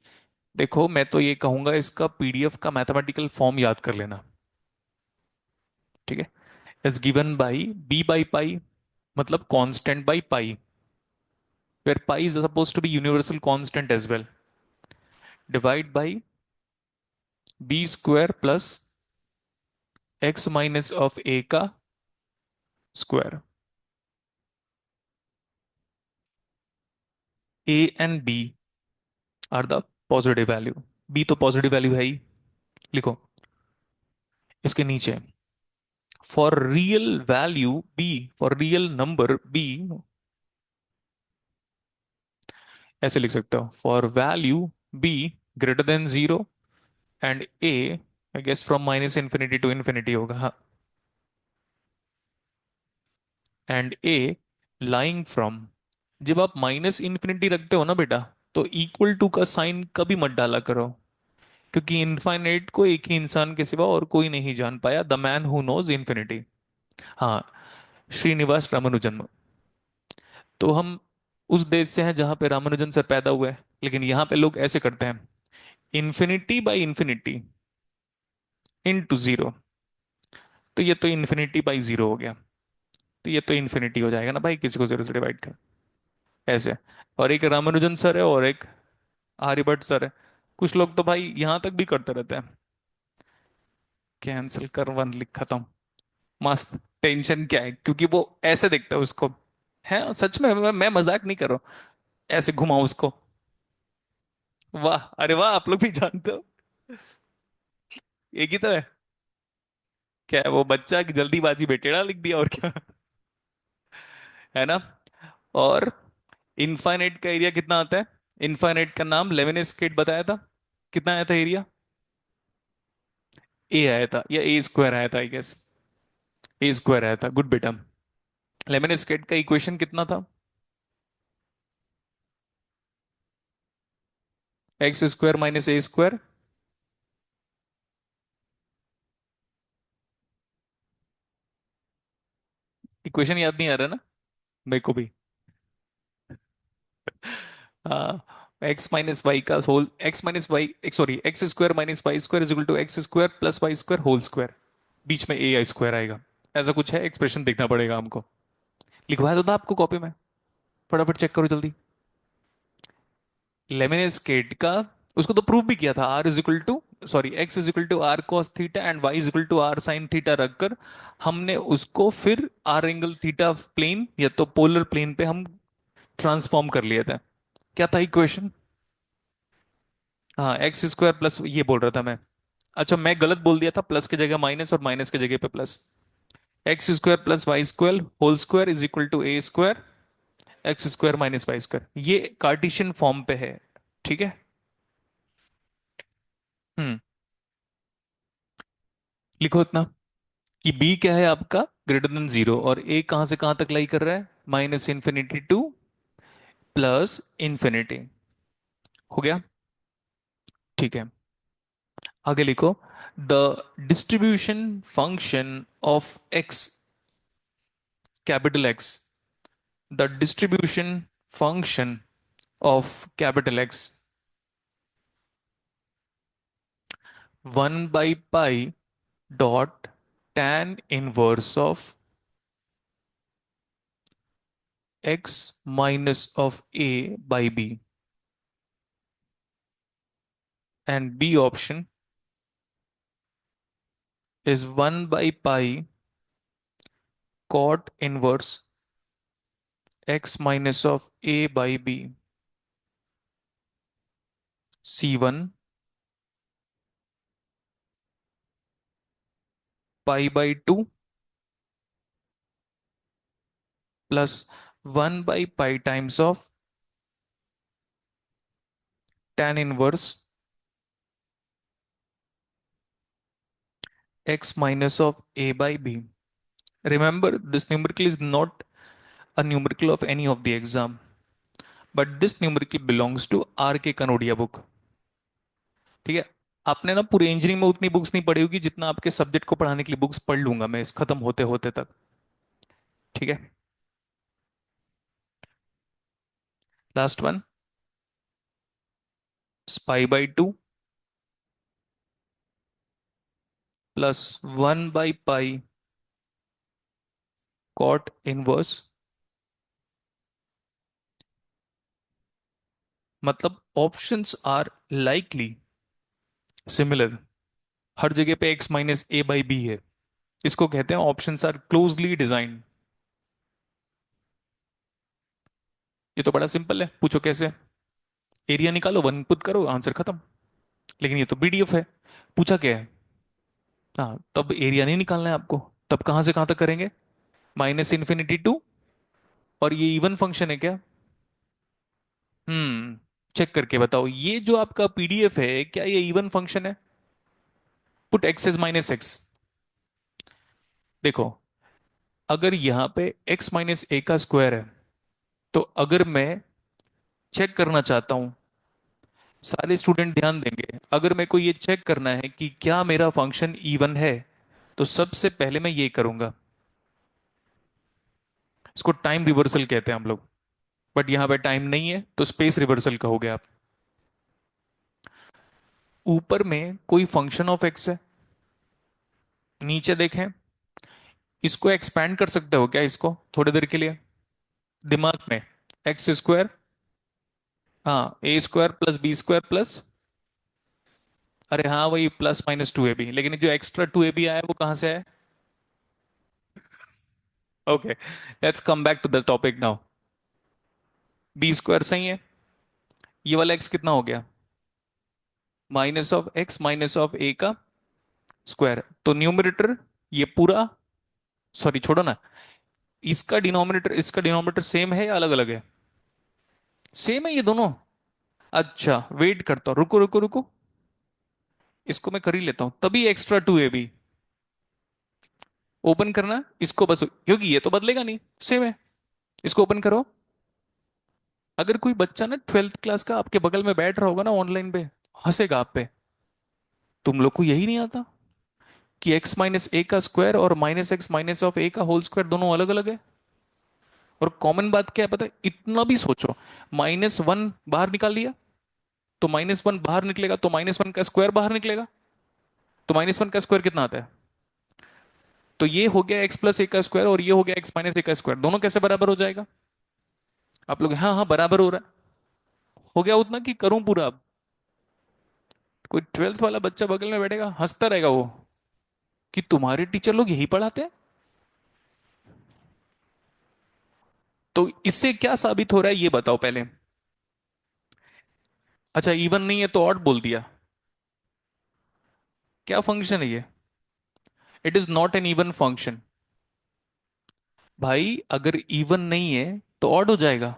Speaker 1: देखो मैं तो ये कहूंगा इसका पीडीएफ का मैथमेटिकल फॉर्म याद कर लेना, ठीक है। Is given by B by pi, मतलब constant by pi, where pi is supposed to be universal constant as well, divide by b square plus x minus of a का स्क्वायर। a and b are the positive value, b तो पॉजिटिव वैल्यू है ही, लिखो इसके नीचे for real value b, for real number b, ऐसे लिख सकते हो for value b greater than zero and a, I guess from minus infinity to infinity होगा, हाँ, एंड ए लाइंग फ्रॉम, जब आप माइनस इंफिनिटी रखते हो ना बेटा, तो इक्वल टू का साइन कभी मत डाला करो, क्योंकि इनफाइनाइट को एक ही इंसान के सिवा और कोई नहीं जान पाया, the man who knows infinity. हाँ, श्रीनिवास रामानुजन। तो हम उस देश से हैं जहां पे रामानुजन सर पैदा हुए हैं, लेकिन यहाँ पे लोग ऐसे करते हैं, infinity by infinity into zero, तो ये तो इन्फिनिटी बाई जीरो हो गया, तो ये तो इन्फिनिटी हो जाएगा ना भाई, किसी को जीरो से डिवाइड कर, ऐसे। और एक रामानुजन सर है और एक आर्यभट्ट सर है, कुछ लोग तो भाई यहां तक भी करते रहते हैं, कैंसिल कर, वन लिख खत्म, मस्त। टेंशन क्या है, क्योंकि वो ऐसे देखता है उसको, है सच में, मैं मजाक नहीं कर रहा हूं, ऐसे घुमाओ उसको, वाह अरे वाह, आप लोग भी जानते हो, एक ही तो है, क्या है वो बच्चा की जल्दीबाजी में टेढ़ा लिख दिया और क्या, है ना। और इनफाइनाइट का एरिया कितना आता है, इनफाइनाइट का नाम लेविन स्केट बताया था, कितना आया था एरिया, ए आया था या ए स्क्वायर आया था, आई गेस ए स्क्वायर आया था, गुड बेटा। लेमन स्केट का इक्वेशन कितना था, x square minus a square, equation याद नहीं आ रहा ना, मेरे को भी, हाँ, एक्स माइनस वाई का whole, x minus y, sorry x square minus y square is equal to x square plus y square whole square, बीच में ए आई स्क्वायर आएगा, ऐसा कुछ है, एक्सप्रेशन देखना पड़ेगा हमको, लिखवाया तो था आपको कॉपी में, फटाफट चेक करो जल्दी। लेमिनेस स्केट का, उसको तो प्रूव भी किया था, r is equal to, sorry x is equal to r cos theta and y is equal to r sine theta रखकर, हमने उसको फिर आर एंगल थीटा प्लेन या तो पोलर प्लेन पे हम ट्रांसफॉर्म कर लिया था, क्या था इक्वेशन, हाँ एक्स स्क्वायर प्लस, ये बोल रहा था मैं, अच्छा मैं गलत बोल दिया था, प्लस की जगह माइनस और माइनस की जगह पे plus, x square plus y square whole square is equal to a square x square minus y square, ये कार्टेशियन फॉर्म पे है, ठीक है। हम्म, लिखो इतना कि b क्या है आपका, ग्रेटर देन जीरो, और a कहां से कहां तक लाई कर रहा है, minus infinity two plus infinity, हो गया, ठीक है। आगे लिखो, the distribution function of x, capital x, the distribution function of capital x, one by Pie dot tan inverse of x minus of a by b, and b option is 1 by pi cot inverse x minus of a by b, c1 pi by 2 plus 1 by pi times of tan inverse x minus of a by b. Remember, this numerical is not a numerical of any of the exam, but this numerical belongs to R के कनोडिया बुक, ठीक है। आपने ना पूरे इंजीनियरिंग में उतनी बुक्स नहीं पढ़ी होगी जितना आपके सब्जेक्ट को पढ़ाने के लिए बुक्स पढ़ लूंगा मैं इस खत्म होते होते तक, ठीक है। Last one, pi by two plus one by pi cot inverse. मतलब ऑप्शंस आर लाइकली सिमिलर, हर जगह पे x minus a by b है। इसको कहते हैं ऑप्शंस आर क्लोजली डिजाइंड। ये तो बड़ा सिंपल है, पूछो कैसे। एरिया निकालो, वन पुट करो, आंसर खत्म। लेकिन ये तो पीडीएफ है, पूछा क्या है। हाँ, तब एरिया नहीं निकालना है आपको। तब कहां से कहां तक करेंगे, माइनस इन्फिनिटी टू। और ये इवन फंक्शन है क्या। चेक करके बताओ, ये जो आपका पीडीएफ है क्या ये इवन फंक्शन है। Put x is minus x. देखो, अगर यहां पे x माइनस ए का स्क्वायर है, तो अगर मैं चेक करना चाहता हूं, सारे स्टूडेंट ध्यान देंगे, अगर मेरे को ये चेक करना है कि क्या मेरा फंक्शन इवन है, तो सबसे पहले मैं ये करूंगा। इसको टाइम रिवर्सल कहते हैं हम लोग, बट यहां पे टाइम नहीं है तो स्पेस रिवर्सल कहोगे आप। ऊपर में कोई फंक्शन ऑफ एक्स है, नीचे देखें, इसको एक्सपैंड कर सकते हो क्या इसको थोड़ी देर के लिए दिमाग में। एक्स स्क्वायर, हाँ a square plus b square plus, अरे हाँ वही plus minus two a b, लेकिन जो एक्स्ट्रा टू ए बी आया वो कहां से आया। Okay, let's come back to the topic now. B square सही है, ये वाला एक्स कितना हो गया, minus of x minus of a का स्क्वायर। तो न्यूमरेटर ये पूरा, सॉरी छोड़ो ना, इसका डिनोमिनेटर सेम है या अलग अलग है। सेम है ये दोनों। अच्छा वेट करता हूं, रुको रुको रुको, इसको मैं कर ही लेता हूं, तभी extra two a b open करना इसको बस, क्योंकि ये तो बदलेगा नहीं, सेम है। इसको ओपन करो। अगर कोई बच्चा ना ट्वेल्थ क्लास का आपके बगल में बैठ रहा होगा ना ऑनलाइन पे, हंसेगा आप पे। तुम लोग को यही नहीं आता कि एक्स माइनस ए का स्क्वायर और minus x minus of a का होल स्क्वायर दोनों अलग अलग है। और कॉमन बात क्या है पता है, इतना भी सोचो, माइनस वन बाहर निकाल लिया, तो माइनस वन बाहर निकलेगा, तो माइनस वन का स्क्वायर बाहर निकलेगा, तो माइनस वन का स्क्वायर कितना आता है। तो ये हो गया एक्स प्लस ए का स्क्वायर और ये हो गया एक्स माइनस ए का स्क्वायर, दोनों कैसे बराबर हो जाएगा। आप लोग हाँ हाँ बराबर हो रहा है, हो गया उतना कि करूं पूरा अब। कोई ट्वेल्थ वाला बच्चा बगल में बैठेगा हंसता रहेगा वो, कि तुम्हारे टीचर लोग यही पढ़ाते हैं। तो इससे क्या साबित हो रहा है ये बताओ पहले। अच्छा इवन नहीं है तो ऑड बोल दिया, क्या फंक्शन है ये। It is not an even function. भाई अगर इवन नहीं है तो ऑड हो जाएगा।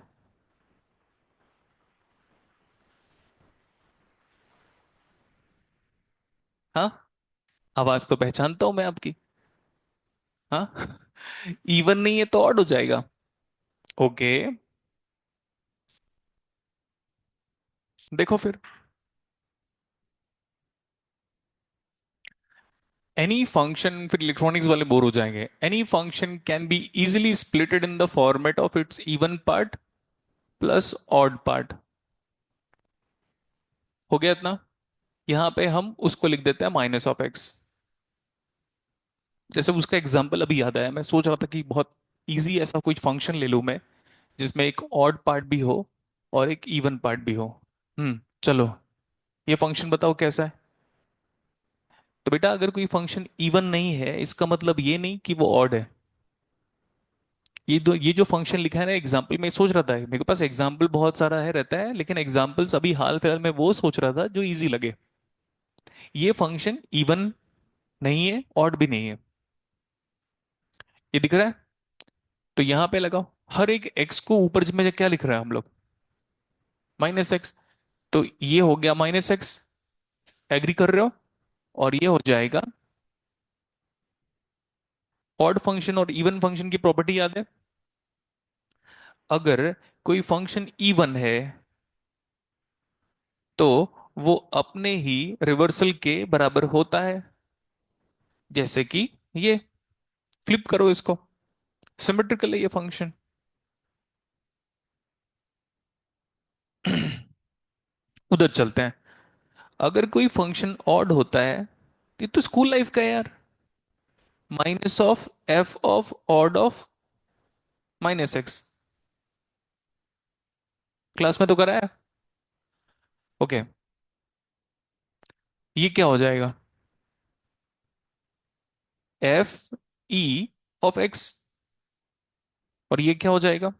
Speaker 1: हाँ, आवाज तो पहचानता हूं मैं आपकी। हाँ इवन नहीं है तो ऑड हो जाएगा। ओके, देखो फिर, एनी फंक्शन, फिर इलेक्ट्रॉनिक्स वाले बोर हो जाएंगे। Any function can be easily splitted in the format of its even part plus odd part. हो गया इतना। यहां पे हम उसको लिख देते हैं माइनस ऑफ एक्स। जैसे उसका एग्जांपल अभी याद आया, मैं सोच रहा था कि बहुत इजी ऐसा कोई फंक्शन ले लूं मैं, जिसमें एक ऑड पार्ट भी हो और एक इवन पार्ट भी हो। चलो, ये फंक्शन बताओ कैसा है। तो बेटा अगर कोई फंक्शन इवन नहीं है इसका मतलब ये नहीं कि वो ऑड है। ये जो फंक्शन लिखा है ना एग्जाम्पल में, सोच रहा था मेरे पास एग्जाम्पल बहुत सारा है रहता है, लेकिन एग्जाम्पल्स अभी हाल फिलहाल में वो सोच रहा था जो इजी लगे। ये फंक्शन इवन नहीं है, ऑड भी नहीं है, ये दिख रहा है। तो यहां पे लगाओ, हर एक एक्स को ऊपर में क्या लिख रहा है हम लोग, माइनस एक्स। तो ये हो गया माइनस एक्स, एग्री कर रहे हो। और ये हो जाएगा, ऑड फंक्शन और इवन फंक्शन की प्रॉपर्टी याद है। अगर कोई फंक्शन इवन है तो वो अपने ही रिवर्सल के बराबर होता है। जैसे कि ये, फ्लिप करो इसको, सिमेट्रिकल है ये फंक्शन। उधर चलते हैं। अगर कोई फंक्शन ऑड होता है, ये तो स्कूल लाइफ का है यार। Minus of F of odd of minus x, class में तो कराया। ओके, ये क्या हो जाएगा? F E of x. और ये क्या हो जाएगा?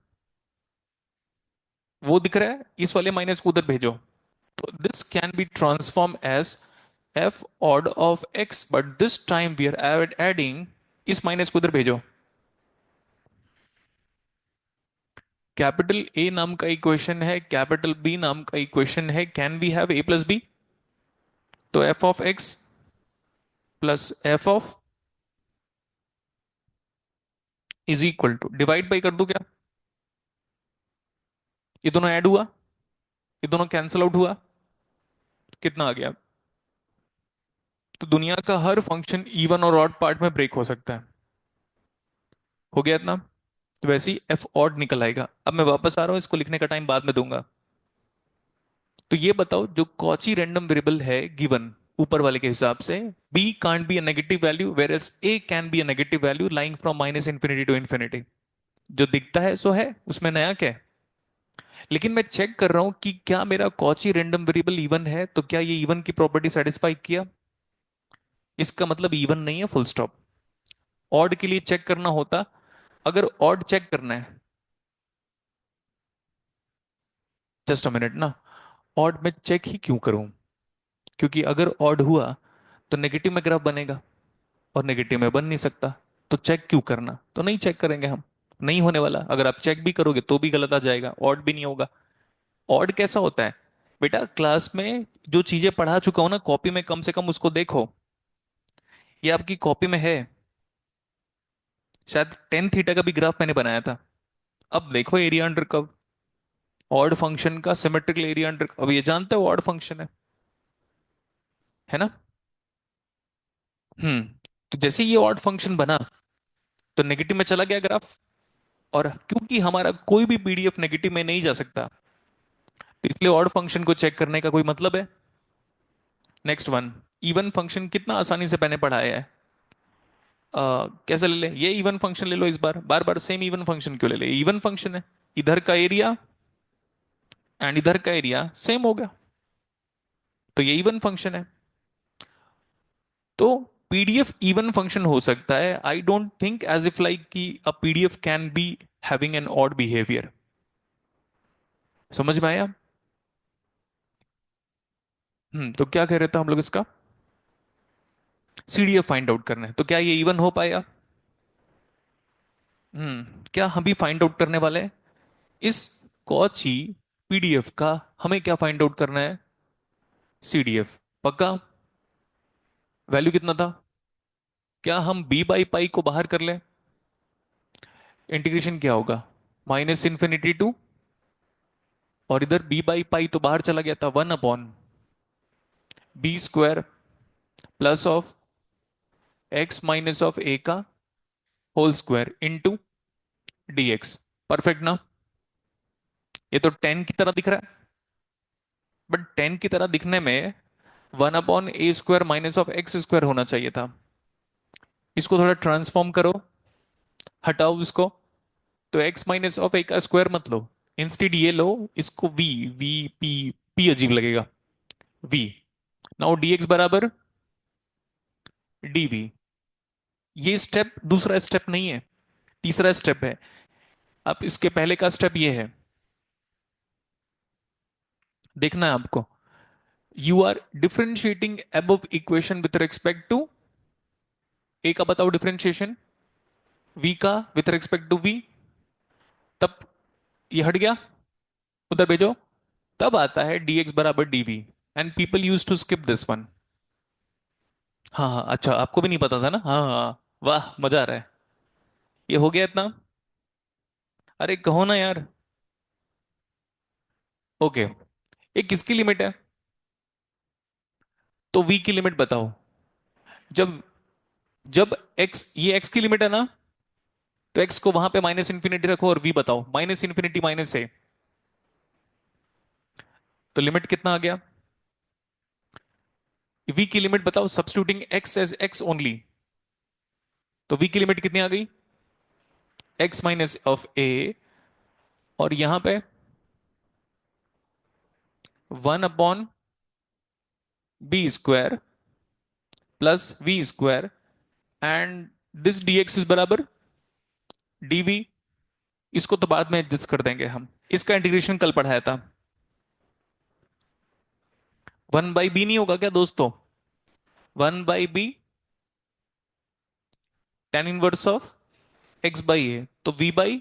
Speaker 1: वो दिख रहा है, इस वाले माइनस को उधर भेजो। तो this can be transform as F odd of x, but this time we are adding, इस माइनस को उधर भेजो। कैपिटल ए नाम का इक्वेशन है, कैपिटल बी नाम का इक्वेशन है, can we have a plus b? तो f of x plus f of is equal to, divide by कर दो क्या? ये दोनों ऐड हुआ, ये दोनों कैंसिल आउट हुआ, कितना आ गया? तो दुनिया का हर फंक्शन इवन और ऑड पार्ट में ब्रेक हो सकता है। हो गया इतना? तो वैसे ही एफ ऑड निकल आएगा। अब मैं वापस आ रहा हूं, इसको लिखने का टाइम बाद में दूंगा। तो ये बताओ, जो कॉची रैंडम वेरिएबल है गिवन ऊपर वाले के हिसाब से, b can't be a negative value where as a can be a negative value lying from minus infinity to infinity. जो दिखता है सो है, उसमें नया क्या है? लेकिन मैं चेक कर रहा हूं कि क्या मेरा कॉची रैंडम वेरिएबल इवन है, तो क्या ये इवन की प्रॉपर्टी सेटिस्फाई किया? इसका मतलब इवन नहीं है, फुल स्टॉप। ऑड के लिए चेक करना होता। अगर ऑड चेक करना है, जस्ट अ मिनट ना, ऑड में चेक ही क्यों करूं? क्योंकि अगर ऑड हुआ तो नेगेटिव में ग्राफ बनेगा, और नेगेटिव में बन नहीं सकता। तो चेक क्यों करना? तो नहीं चेक करेंगे हम। नहीं होने वाला। अगर आप चेक भी करोगे तो भी गलत आ जाएगा, ऑड भी नहीं होगा। ऑड कैसा होता है? बेटा क्लास में जो चीजें पढ़ा चुका हूं ना, कॉपी में कम से कम उसको देखो। ये आपकी कॉपी में है। शायद टेन थीटा का भी ग्राफ मैंने बनाया था। अब देखो area under curve, odd function का सिमेट्रिकल एरिया अंडर, अब ये जानते हो ऑड फंक्शन है ना? हम्म। तो जैसे ये ऑड फंक्शन बना, तो नेगेटिव में चला गया ग्राफ। और क्योंकि हमारा कोई भी पीडीएफ नेगेटिव में नहीं जा सकता, तो इसलिए ऑड फंक्शन को चेक करने का कोई मतलब है? नेक्स्ट वन, इवन फंक्शन कितना आसानी से मैंने पढ़ाया है। कैसे ले ले? ये इवन फंक्शन ले लो, इस बार बार बार सेम इवन फंक्शन क्यों ले ले? इवन फंक्शन है, इधर का एरिया एंड इधर का एरिया सेम हो गया, तो ये इवन फंक्शन है। तो पीडीएफ इवन फंक्शन हो सकता है। I don't think as if like कि a PDF can be having an odd behaviour. समझ में आया? तो क्या कह रहे थे हम लोग इसका? सीडीएफ फाइंड आउट करना है, तो क्या ये इवन हो पाएगा? क्या हम भी फाइंड आउट करने वाले हैं इस कॉची पीडीएफ का? हमें क्या फाइंड आउट करना है? सीडीएफ पक्का। वैल्यू कितना था? क्या हम बी बाई पाई को बाहर कर लें? इंटीग्रेशन क्या होगा? माइनस इंफिनिटी टू, और इधर बी बाई पाई तो बाहर चला गया था, 1 upon b square plus of x minus of a का whole square into d x. Perfect ना? ये तो टेन की तरह दिख रहा है, बट टेन की तरह दिखने में 1 upon A square minus of x square होना चाहिए था। इसको थोड़ा ट्रांसफॉर्म करो, हटाओ इसको। तो एक्स माइनस ऑफ ए का स्क्वायर मत लो, इंस्टेड ये लो, इसको वी, वी पी, पी अजीब लगेगा, वी। नाउ डी एक्स बराबर डी वी। ये स्टेप दूसरा स्टेप नहीं है, तीसरा स्टेप है। अब इसके पहले का स्टेप ये है, देखना है आपको। You are differentiating above equation with respect to a का, बताओ डिफरेंशिएशन। वी का विथ रिस्पेक्ट टू वी, तब ये हट गया, उधर भेजो। तब आता है dx बराबर dv, and people use to skip this one. हाँ हाँ, अच्छा आपको भी नहीं पता था ना? हाँ हाँ, वाह मजा आ रहा है। ये हो गया इतना? अरे कहो ना यार। ओके, ये किसकी लिमिट है? तो v की लिमिट बताओ। जब जब x, ये x की लिमिट है ना, तो एक्स को वहां पे माइनस इन्फिनिटी रखो और वी बताओ, माइनस इन्फिनिटी माइनस ए, तो लिमिट कितना आ गया? वी की लिमिट बताओ, substituting x as x only, तो वी की लिमिट कितनी आ गई? एक्स माइनस ऑफ ए, और यहां पे 1/b² plus v², and this dx is बराबर dv। इसको तो बाद में एडजस्ट कर देंगे हम, इसका इंटीग्रेशन कल पढ़ाया था। 1/b नहीं होगा क्या दोस्तों? 1/b tan inverse of x/a, तो v/b।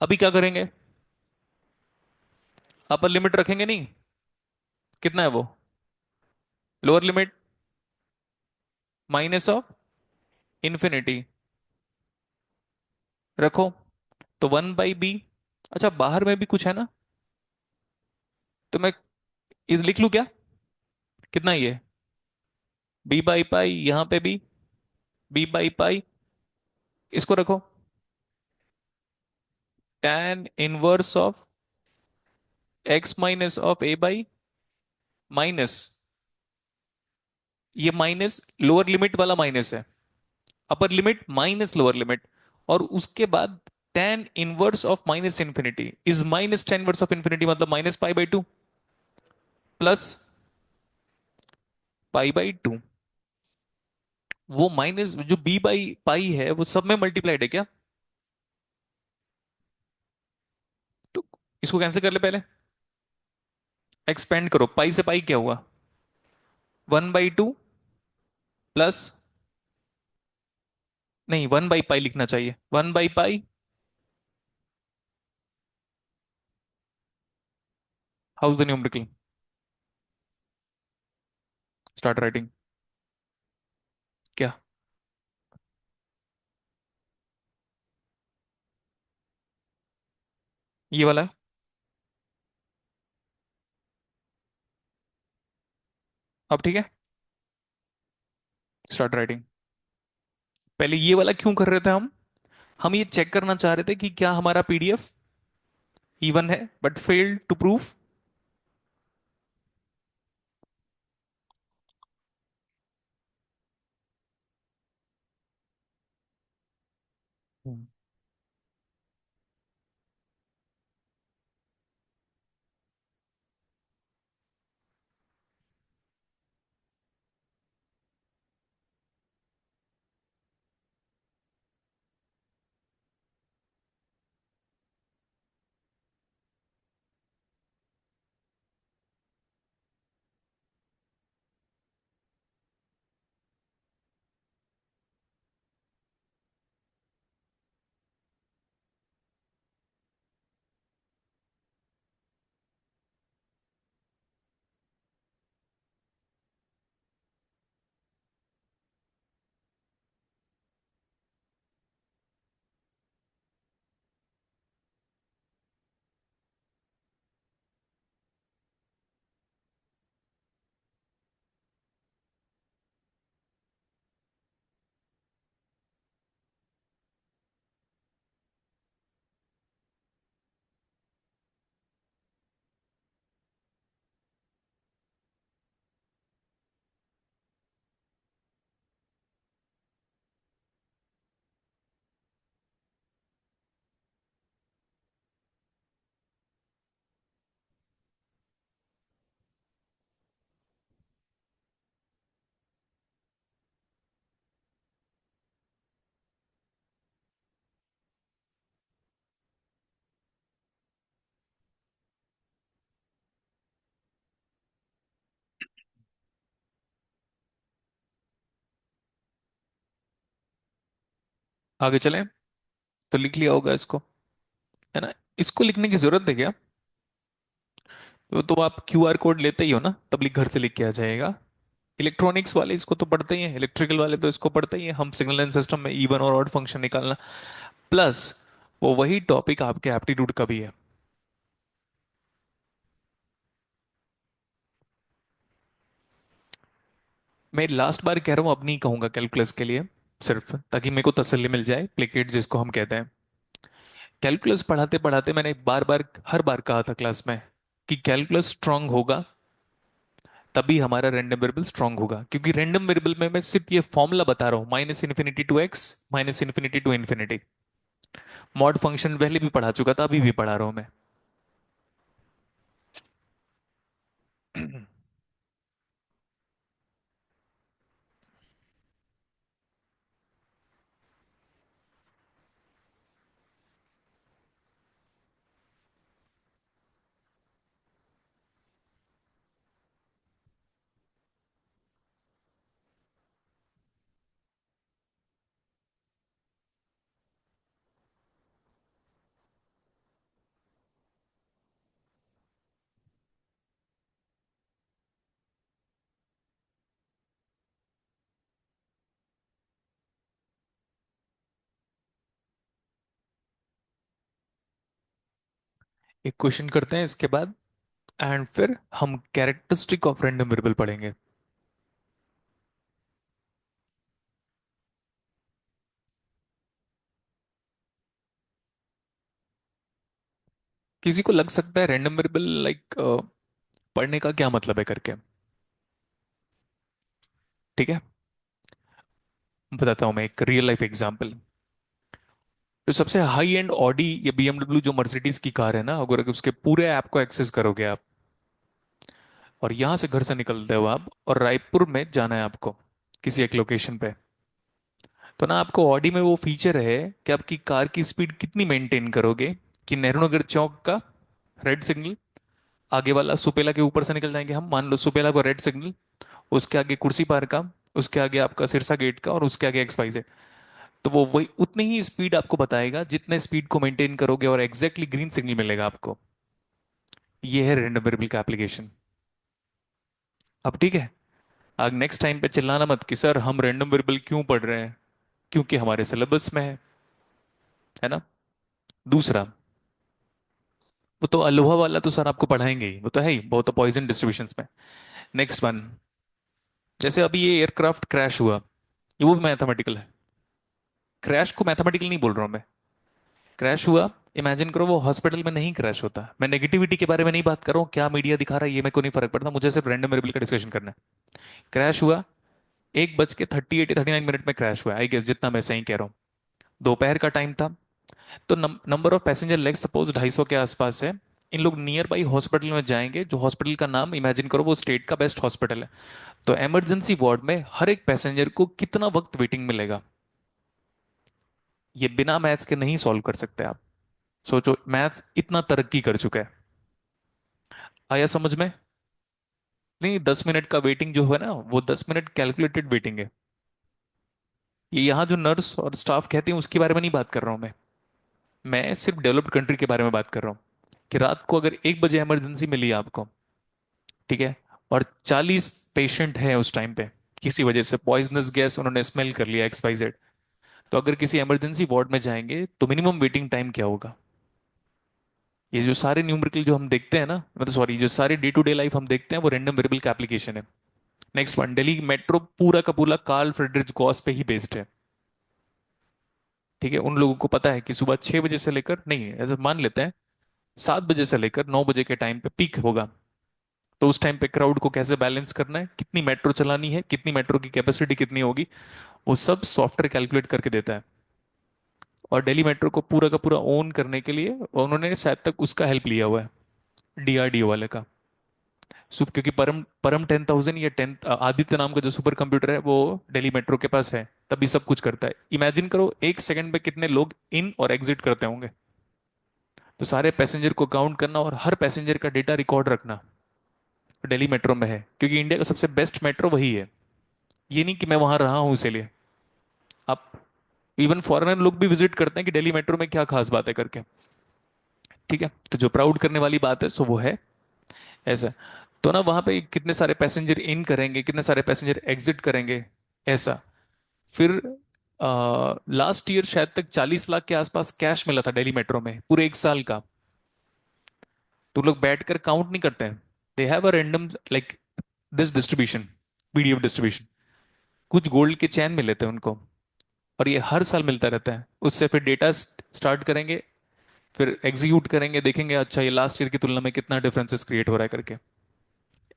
Speaker 1: अभी क्या करेंगे? अपर लिमिट रखेंगे नहीं? कितना है वो? Lower limit minus of infinity रखो, तो 1/b। अच्छा, बाहर में भी कुछ है ना, तो मैं ये लिख लूं क्या? कितना ये? b/पाई, यहां पे भी b/पाई, इसको रखो, tan inverse of x minus of a by minus, ये माइनस लोअर लिमिट वाला माइनस है, upper limit minus lower limit, और उसके बाद tan inverse of minus infinity is minus tan inverse of infinity, मतलब -π/2 प्लस π/2। वो माइनस जो b/पाई है वो सब में मल्टीप्लाइड है क्या? तो इसको कैंसिल कर ले पहले, एक्सपेंड करो, पाई से पाई क्या हुआ? 1/2 प्लस, नहीं 1/पाई लिखना चाहिए, 1/पाई, how's the numerical, start writing. क्या? ये वाला है? अब ठीक है, स्टार्ट राइटिंग। पहले ये वाला क्यों कर रहे थे हम ये चेक करना चाह रहे थे कि क्या हमारा पीडीएफ इवन है, बट फेल्ड टू प्रूफ। आगे चलें, तो लिख लिया होगा इसको, है ना? इसको लिखने की जरूरत है क्या? तो आप क्यूआर कोड लेते ही हो ना, तब लिख घर से लिख के आ जाएगा। इलेक्ट्रॉनिक्स वाले इसको तो पढ़ते ही हैं, इलेक्ट्रिकल वाले तो इसको पढ़ते ही हैं, हम सिग्नल एंड सिस्टम में इवन और ऑड फंक्शन निकालना, प्लस वो वही टॉपिक आपके एप्टीट्यूड का भी है। मैं लास्ट बार कह रहा हूं, अब नहीं कहूंगा कैलकुलस के लिए। सिर्फ ताकि मेरे को तसल्ली मिल जाए, प्लेकेट जिसको हम कहते हैं। कैलकुलस पढ़ाते पढ़ाते मैंने बार बार, हर बार कहा था क्लास में कि कैलकुलस स्ट्रांग होगा तभी हमारा रैंडम वेरिएबल स्ट्रांग होगा, क्योंकि रैंडम वेरिएबल में मैं सिर्फ ये फॉर्मूला बता रहा हूँ, minus infinity to x, minus infinity to infinity. Mod function पहले भी पढ़ा चुका था, अभी भी पढ़ा रहा हूँ मैं। एक क्वेश्चन करते हैं इसके बाद, एंड फिर हम कैरेक्टरिस्टिक ऑफ रैंडम वेरिएबल पढ़ेंगे। किसी को लग सकता है रैंडम वेरिएबल लाइक पढ़ने का क्या मतलब है करके। ठीक है, बताता हूं मैं एक रियल लाइफ एग्जांपल। तो सबसे हाई एंड ऑडी या बीएमडब्ल्यू जो मर्सिडीज की कार है ना, अगर उसके पूरे ऐप को एक्सेस करोगे आप, और यहां से घर से निकलते हो आप और रायपुर में जाना है आपको किसी एक लोकेशन पे, तो ना आपको ऑडी में वो फीचर है कि आपकी कार की स्पीड कितनी मेंटेन करोगे, कि नेहरू नगर चौक का रेड सिग्नल, आगे वाला सुपेला के ऊपर से निकल जाएंगे हम, मान लो सुपेला को रेड सिग्नल, उसके आगे कुर्सी पार का, उसके आगे आपका सिरसा गेट का, और उसके आगे एक्स वाई जेड। तो वो वही उतनी ही स्पीड आपको बताएगा जितने स्पीड को मेंटेन करोगे, और एग्जैक्टली ग्रीन सिग्नल मिलेगा आपको। ये है रैंडम वेरिएबल का एप्लीकेशन। अब ठीक है, आज नेक्स्ट टाइम पे चिल्लाना मत कि सर हम रैंडम वेरिएबल क्यों पढ़ रहे हैं, क्योंकि हमारे सिलेबस में है ना। दूसरा, वो तो अलोहा वाला तो सर आपको पढ़ाएंगे ही, वो तो है ही, बहुत तो पॉइजन डिस्ट्रीब्यूशंस में। नेक्स्ट वन, जैसे अभी ये एयरक्राफ्ट क्रैश हुआ, ये वो भी मैथमेटिकल है। क्रैश को मैथमेटिकल नहीं बोल रहा हूं मैं। क्रैश हुआ, इमेजिन करो वो हॉस्पिटल में नहीं क्रैश होता। मैं नेगेटिविटी के बारे में नहीं बात कर रहा हूँ, क्या मीडिया दिखा रहा है ये मेरे को नहीं फर्क पड़ता, मुझे सिर्फ रैंडम वेरिएबल का डिस्कशन करना है। क्रैश हुआ, 1:38-39 में क्रैश हुआ, आई गेस जितना मैं सही कह रहा हूँ, दोपहर का टाइम था। तो number of passenger leg suppose 250 के आसपास है। इन लोग नियर बाई हॉस्पिटल में जाएंगे, जो हॉस्पिटल का नाम इमेजिन करो वो स्टेट का बेस्ट हॉस्पिटल है। तो इमरजेंसी वार्ड में हर एक पैसेंजर को कितना वक्त वेटिंग मिलेगा, ये बिना मैथ्स के नहीं सॉल्व कर सकते आप। सोचो, मैथ्स इतना तरक्की कर चुका है। आया समझ में? नहीं, 10 मिनट का वेटिंग जो है ना, वो 10 मिनट कैलकुलेटेड वेटिंग है। ये यहाँ जो नर्स और स्टाफ कहते हैं उसके बारे में नहीं बात कर रहा हूँ मैं सिर्फ डेवलप्ड कंट्री के बारे में बात कर रहा हूँ। कि रात को अगर 1 बजे इमरजेंसी मिली आपको, ठीक है, और 40 पेशेंट हैं उस टाइम पे, किसी वजह से पॉइजनस गैस उन्होंने स्मेल कर लिया, एक्स वाई जेड, तो अगर किसी इमरजेंसी वार्ड में जाएंगे तो मिनिमम वेटिंग टाइम क्या होगा। ये जो सारे न्यूमेरिकल जो हम देखते हैं ना, मतलब सॉरी, जो सारे डे टू डे लाइफ हम देखते हैं वो रैंडम वेरिएबल का एप्लीकेशन है। नेक्स्ट वन, दिल्ली मेट्रो पूरा का पूरा कार्ल फ्रेडरिक गॉस पे ही बेस्ड है। ठीक है, उन लोगों को पता है कि सुबह 6 बजे से लेकर, नहीं ऐसा मान लेते हैं, 7 बजे से लेकर 9 बजे के टाइम पे पीक होगा। तो उस टाइम पे क्राउड को कैसे बैलेंस करना है, कितनी मेट्रो चलानी है, कितनी मेट्रो की कैपेसिटी कितनी होगी, वो सब सॉफ्टवेयर कैलकुलेट करके देता है। और दिल्ली मेट्रो को पूरा का पूरा ओन करने के लिए उन्होंने शायद तक उसका हेल्प लिया हुआ है, डीआरडीओ वाले का। क्योंकि परम परम 10,000 या 10 आदित्य नाम का जो सुपर कंप्यूटर है वो दिल्ली मेट्रो के पास है, तभी सब कुछ करता है। इमेजिन करो 1 सेकंड में कितने लोग इन और एग्जिट करते होंगे। तो सारे पैसेंजर को काउंट करना और हर पैसेंजर का डेटा रिकॉर्ड रखना दिल्ली मेट्रो में है, क्योंकि इंडिया का सबसे बेस्ट मेट्रो वही है। ये नहीं कि मैं वहां रहा हूं इसीलिए। आप, इवन फॉरेनर लोग भी विजिट करते हैं कि दिल्ली मेट्रो में क्या खास बात है करके। ठीक है, तो जो प्राउड करने वाली बात है सो वो है ऐसा। तो ना वहां पे कितने सारे पैसेंजर इन करेंगे, कितने सारे पैसेंजर एग्जिट करेंगे, ऐसा। फिर लास्ट ईयर शायद तक 40 लाख के आसपास कैश मिला था दिल्ली मेट्रो में पूरे एक साल का। तो लोग बैठकर काउंट नहीं करते हैं, they have a random like this distribution, PDF distribution. कुछ गोल्ड के चैन मिले थे उनको, और ये हर साल मिलता रहता है। उससे फिर डेटा स्टार्ट करेंगे, फिर एग्जीक्यूट करेंगे, देखेंगे अच्छा ये लास्ट ईयर की तुलना में कितना डिफरेंसेस क्रिएट हो रहा है करके।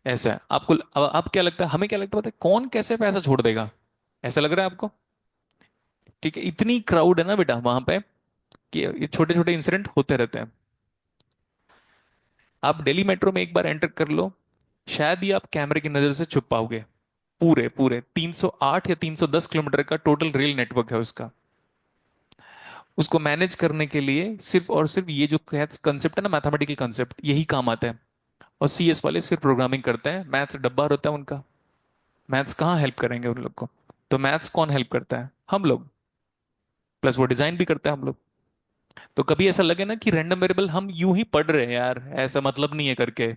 Speaker 1: ऐसा है। आपको अब क्या लगता है, हमें क्या लगता है पता है, कौन कैसे पैसा छोड़ देगा? ऐसा लग रहा है आपको? ठीक है, इतनी क्राउड है ना बेटा वहां पे कि ये छोटे छोटे इंसिडेंट होते रहते हैं। आप दिल्ली मेट्रो में एक बार एंटर कर लो, शायद ही आप कैमरे की नजर से छुप पाओगे। पूरे पूरे 308 या 310 किलोमीटर का टोटल रेल नेटवर्क है उसका। उसको मैनेज करने के लिए सिर्फ और सिर्फ ये जो कंसेप्ट है ना, मैथमेटिकल कंसेप्ट, यही काम आता है। और सीएस वाले सिर्फ प्रोग्रामिंग करते हैं, मैथ्स डब्बा होता है उनका। मैथ्स कहाँ हेल्प करेंगे उन लोग को? तो मैथ्स कौन हेल्प करता है? हम लोग। प्लस वो डिजाइन भी करते हैं हम लोग। तो कभी ऐसा लगे ना कि रैंडम वेरिएबल हम यूं ही पढ़ रहे हैं यार, ऐसा मतलब नहीं है करके,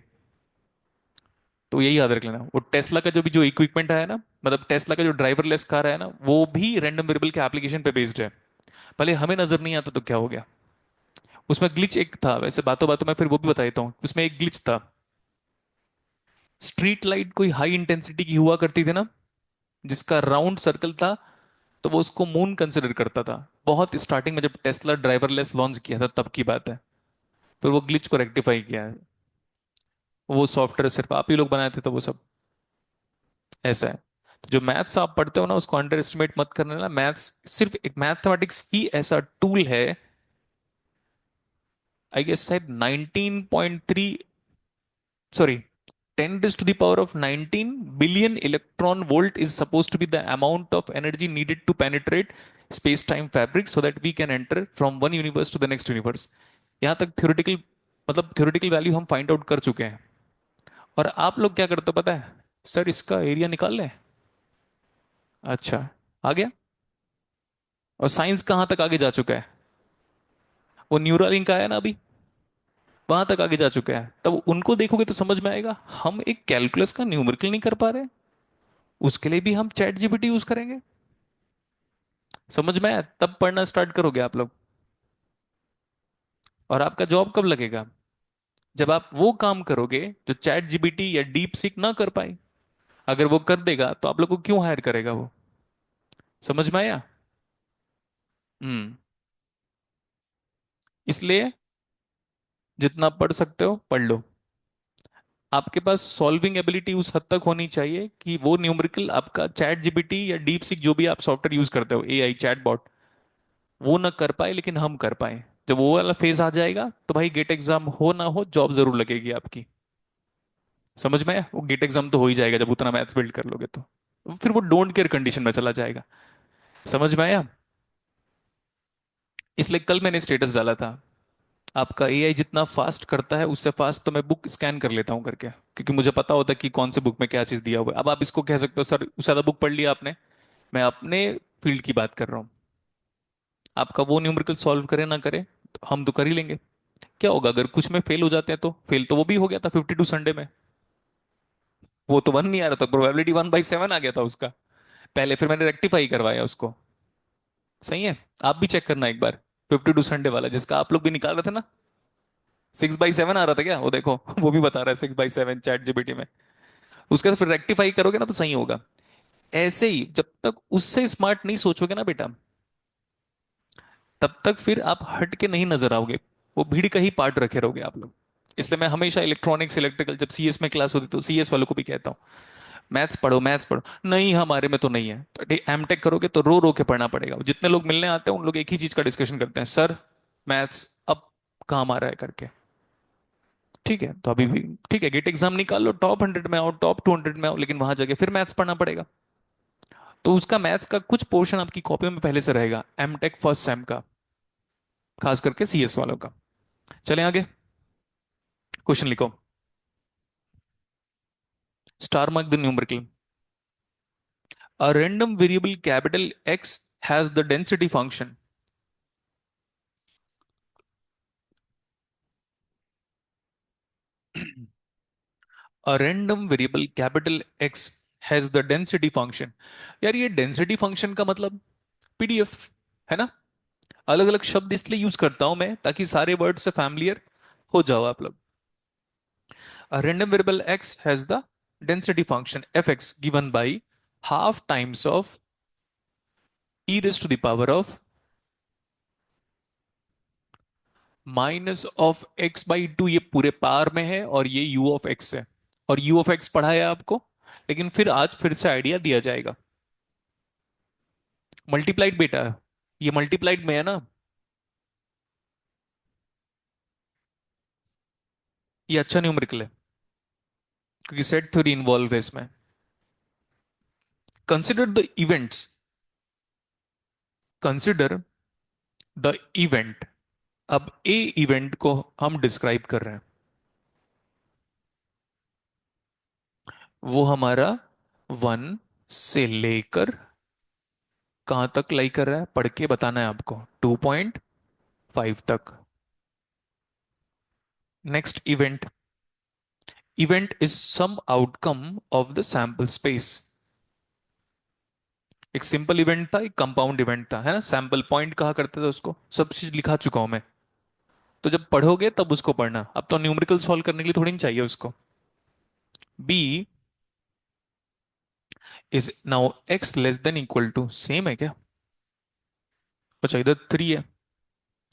Speaker 1: तो यही याद रख लेना। वो टेस्ला का जो इक्विपमेंट है ना, मतलब टेस्ला का जो ड्राइवरलेस कार है ना, वो भी रैंडम वेरिएबल के एप्लीकेशन पे बेस्ड है। भले हमें नजर नहीं आता तो क्या हो गया। उसमें ग्लिच एक था, वैसे बातों बातों में फिर वो भी बता देता हूँ, उसमें एक ग्लिच था। स्ट्रीट लाइट कोई हाई इंटेंसिटी की हुआ करती थी ना, जिसका राउंड सर्कल था, तो वो उसको मून कंसिडर करता था। बहुत स्टार्टिंग में जब टेस्ला ड्राइवरलेस लॉन्च किया था तब की बात है। फिर वो ग्लिच को रेक्टिफाई किया है। वो सॉफ्टवेयर सिर्फ आप ही लोग बनाए थे, तो वो सब ऐसा है। तो जो मैथ्स आप पढ़ते हो ना, उसको अंडर एस्टिमेट मत करना ना। मैथ्स सिर्फ एक, मैथमेटिक्स ही ऐसा टूल है, आई गेस शायद 19.3, sorry, 10 raised to the power of 19 billion electron volt is supposed to be the amount of energy needed to penetrate space-time fabric so that we can enter from one universe to the next universe। यहाँ तक थ्योरेटिकल, मतलब थ्योरेटिकल वैल्यू हम फाइंड आउट कर चुके हैं। और आप लोग क्या करते हो पता है? सर इसका एरिया निकाल लें। अच्छा, आ गया। और साइंस कहाँ तक आगे जा चुका है? वो न्यूरालिंक का है ना अभी, वहां तक आगे जा चुका है। तब उनको देखोगे तो समझ में आएगा, हम एक कैलकुलस का न्यूमेरिकल नहीं कर पा रहे, उसके लिए भी हम चैट जीपीटी यूज करेंगे। समझ में आया? तब पढ़ना स्टार्ट करोगे आप लोग। और आपका जॉब कब लगेगा? जब आप वो काम करोगे जो चैट जीपीटी या डीप सीक ना कर पाए। अगर वो कर देगा तो आप लोग को क्यों हायर करेगा वो? समझ में आया? हम्म। इसलिए जितना पढ़ सकते हो पढ़ लो। आपके पास सॉल्विंग एबिलिटी उस हद तक होनी चाहिए कि वो न्यूमेरिकल आपका चैट जीपीटी या डीप सीक जो भी आप सॉफ्टवेयर यूज करते हो, एआई चैट बॉट, वो ना कर पाए लेकिन हम कर पाए। जब वो वाला फेज आ जाएगा तो भाई गेट एग्जाम हो ना हो जॉब जरूर लगेगी आपकी। समझ में आया? वो गेट एग्जाम तो हो ही जाएगा जब उतना मैथ्स बिल्ड कर लोगे तो। फिर वो डोंट केयर कंडीशन में चला जाएगा। समझ में आया? इसलिए कल मैंने स्टेटस डाला था, आपका एआई जितना फास्ट करता है उससे फास्ट तो मैं बुक स्कैन कर लेता हूँ करके, क्योंकि मुझे पता होता है कि कौन से बुक में क्या चीज दिया हुआ है। अब आप इसको कह सकते हो सर उससे ज्यादा बुक पढ़ लिया आपने। मैं अपने फील्ड की बात कर रहा हूँ। आपका वो न्यूमेरिकल सॉल्व करे ना करे, तो हम तो कर ही लेंगे। क्या होगा अगर कुछ में फेल हो जाते हैं? तो फेल तो वो भी हो गया था 52 संडे में। वो तो वन नहीं आ रहा था, प्रोबेबिलिटी 1/7 आ गया था उसका पहले, फिर मैंने रेक्टिफाई करवाया उसको। सही है। आप भी चेक करना एक बार, 52 संडे वाला जिसका आप लोग भी निकाल रहे थे ना, 6/7 आ रहा था क्या? वो देखो वो भी बता रहा है 6/7 चैट जीपीटी में। उसका तो फिर रेक्टिफाई करोगे ना तो सही होगा। ऐसे ही जब तक उससे स्मार्ट नहीं सोचोगे ना बेटा, तब तक फिर आप हट के नहीं नजर आओगे। वो भीड़ का ही पार्ट रखे रहोगे आप लोग। इसलिए मैं हमेशा इलेक्ट्रॉनिक्स इलेक्ट्रिकल जब सीएस में क्लास होती तो सीएस वालों को भी कहता हूँ, मैथ्स पढ़ो मैथ्स पढ़ो। नहीं हमारे में तो नहीं है, तो एम टेक करोगे तो रो रो के पढ़ना पड़ेगा। जितने लोग मिलने आते हैं उन लोग एक ही चीज का डिस्कशन करते हैं, सर मैथ्स अब काम आ रहा है करके। ठीक है, तो अभी भी ठीक है, गेट एग्जाम निकाल लो, टॉप 100 में आओ, टॉप 200 में आओ, लेकिन वहां जाके फिर मैथ्स पढ़ना पड़ेगा। तो उसका मैथ्स का कुछ पोर्शन आपकी कॉपी में पहले से रहेगा, एम टेक फर्स्ट सेम का, खास करके सीएस वालों का। चलें आगे। क्वेश्चन लिखो। Star mark the numerical. A random variable capital X has the density function. A random variable capital X has the density function। यार ये डेंसिटी फंक्शन का मतलब पीडीएफ है ना। अलग अलग शब्द इसलिए यूज करता हूं मैं ताकि सारे वर्ड से फैमिलियर हो जाओ आप लोग। A random variable X has the density function fx given by half times of e raise to the power of -(x/2) ये पूरे पावर में है और ये u ऑफ x है। और u ऑफ x पढ़ा है आपको, लेकिन फिर आज फिर से आइडिया दिया जाएगा। मल्टीप्लाइड बेटा, ये मल्टीप्लाइड में है ना, ये अच्छा न्यूमेरिकल है क्योंकि सेट थ्योरी इन्वॉल्व है इसमें। Consider the events, consider the event. अब ए इवेंट को हम डिस्क्राइब कर रहे हैं, वो हमारा 1 से लेकर कहां तक लाई कर रहा है, पढ़ के बताना है आपको, 2.5 तक। Next event, event is some outcome of the sample space. एक सिंपल इवेंट था, एक कंपाउंड इवेंट था, है ना, सैंपल पॉइंट कहा करते थे उसको, सब चीज लिखा चुका हूं मैं। तो जब पढ़ोगे तब उसको पढ़ना, अब तो न्यूमेरिकल सॉल्व करने के लिए थोड़ी नहीं चाहिए उसको। B is now x less than equal to, same है क्या? अच्छा इधर 3 है,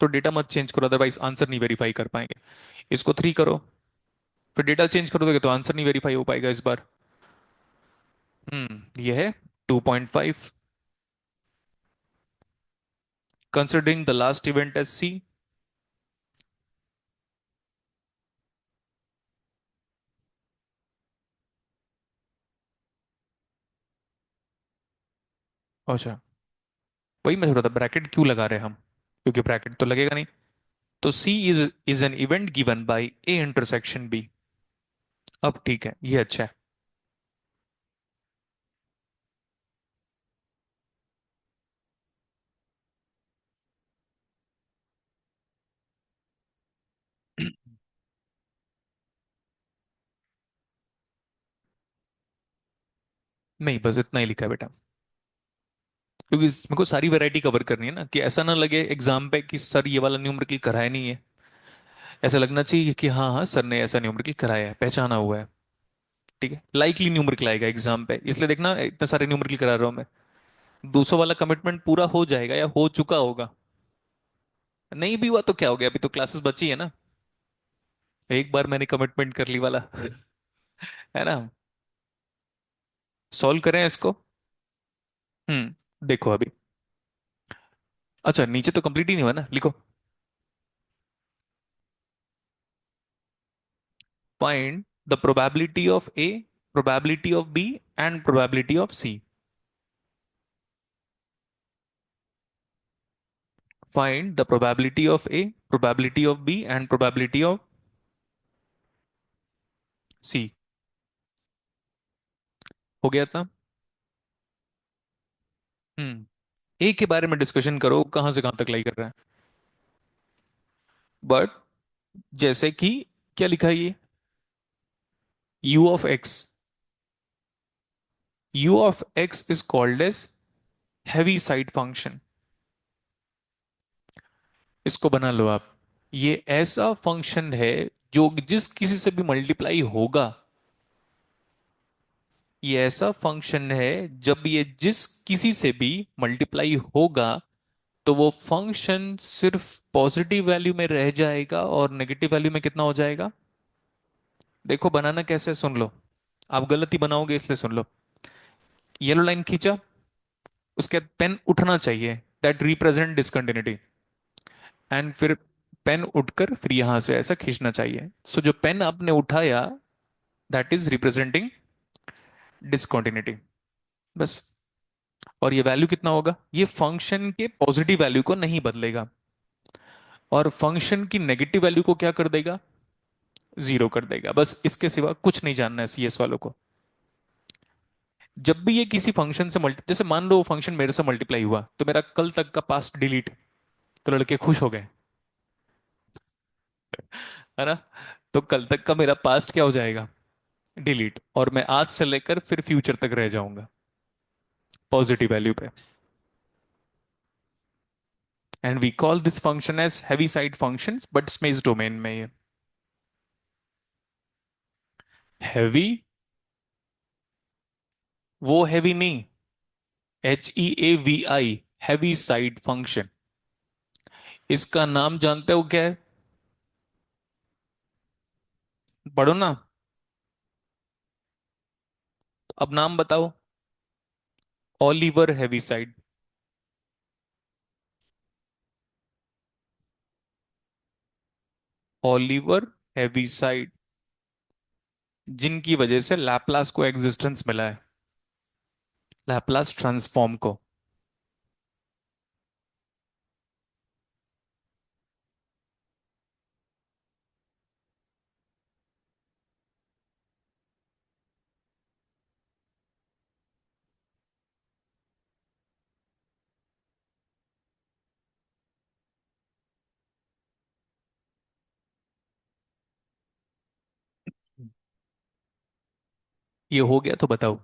Speaker 1: तो डेटा मत चेंज करो अदरवाइज आंसर नहीं वेरीफाई कर पाएंगे। इसको 3 करो, फिर डेटा चेंज कर दोगे तो आंसर नहीं वेरीफाई हो पाएगा इस बार। ये है 2.5। Considering the last event as c. अच्छा, वही मैं थोड़ा था ब्रैकेट क्यों लगा रहे हैं हम, क्योंकि ब्रैकेट तो लगेगा नहीं। तो c is an event given by a intersection b. अब ठीक है, ये अच्छा है। नहीं, बस इतना ही लिखा है बेटा, क्योंकि मेरे को सारी वैरायटी कवर करनी है ना, कि ऐसा ना लगे एग्जाम पे कि सर ये वाला न्यूमेरिकल कराया नहीं है। ऐसा लगना चाहिए कि हाँ हाँ सर ने ऐसा न्यूमेरिकल कराया है, पहचाना हुआ है। ठीक है, लाइकली न्यूमेरिकल आएगा एग्जाम पे, इसलिए देखना इतने सारे न्यूमेरिकल करा रहा हूँ मैं। 200 वाला कमिटमेंट पूरा हो जाएगा या हो चुका होगा। नहीं भी हुआ तो क्या हो गया, अभी तो क्लासेस बची है ना। एक बार मैंने कमिटमेंट कर ली वाला है ना। सॉल्व करें इसको। देखो अभी, अच्छा नीचे तो कंप्लीट ही नहीं हुआ ना, लिखो। Find the probability of a, probability of b and probability of c. Find the probability of a, probability of b and probability of c. हो गया था। ए के बारे में डिस्कशन करो, कहां से कहां तक लाई कर रहा है। बट जैसे कि क्या लिखा है ये, u of x, u of x is called as Heaviside function. इसको बना लो आप। ये ऐसा फंक्शन है जो जिस किसी से भी मल्टीप्लाई होगा, ये ऐसा फंक्शन है जब ये जिस किसी से भी मल्टीप्लाई होगा तो वो फंक्शन सिर्फ पॉजिटिव वैल्यू में रह जाएगा और नेगेटिव वैल्यू में कितना हो जाएगा। देखो बनाना कैसे है, सुन लो। आप गलती बनाओगे इसलिए सुन लो। येलो लाइन खींचा, उसके बाद पेन उठना चाहिए, दैट रिप्रेजेंट डिसकंटिन्यूटी। एंड फिर पेन उठकर फिर यहां से ऐसा खींचना चाहिए, सो जो पेन आपने उठाया दैट इज रिप्रेजेंटिंग डिसकंटिन्यूटी। बस। और ये वैल्यू कितना होगा, ये फंक्शन के पॉजिटिव वैल्यू को नहीं बदलेगा, और फंक्शन की नेगेटिव वैल्यू को क्या कर देगा, 0 कर देगा। बस इसके सिवा कुछ नहीं जानना है सीएस वालों को। जब भी ये किसी फंक्शन से मल्टी, जैसे मान लो फंक्शन मेरे से मल्टीप्लाई हुआ तो मेरा कल तक का पास्ट डिलीट, तो लड़के खुश हो गए, है ना। तो कल तक का मेरा पास्ट क्या हो जाएगा, डिलीट, और मैं आज से लेकर फिर फ्यूचर तक रह जाऊंगा पॉजिटिव वैल्यू पे। And we call this function as Heaviside functions, but space domain में ये हैवी, वो हैवी नहीं, HEAVI, हैवी साइड फंक्शन। इसका नाम जानते हो क्या है? पढ़ो ना। अब नाम बताओ। Oliver Heaviside. ऑलिवर हैवीसाइड, जिनकी वजह से लैपलास को एग्जिस्टेंस मिला है, लैपलास ट्रांसफॉर्म को। ये हो गया तो बताओ।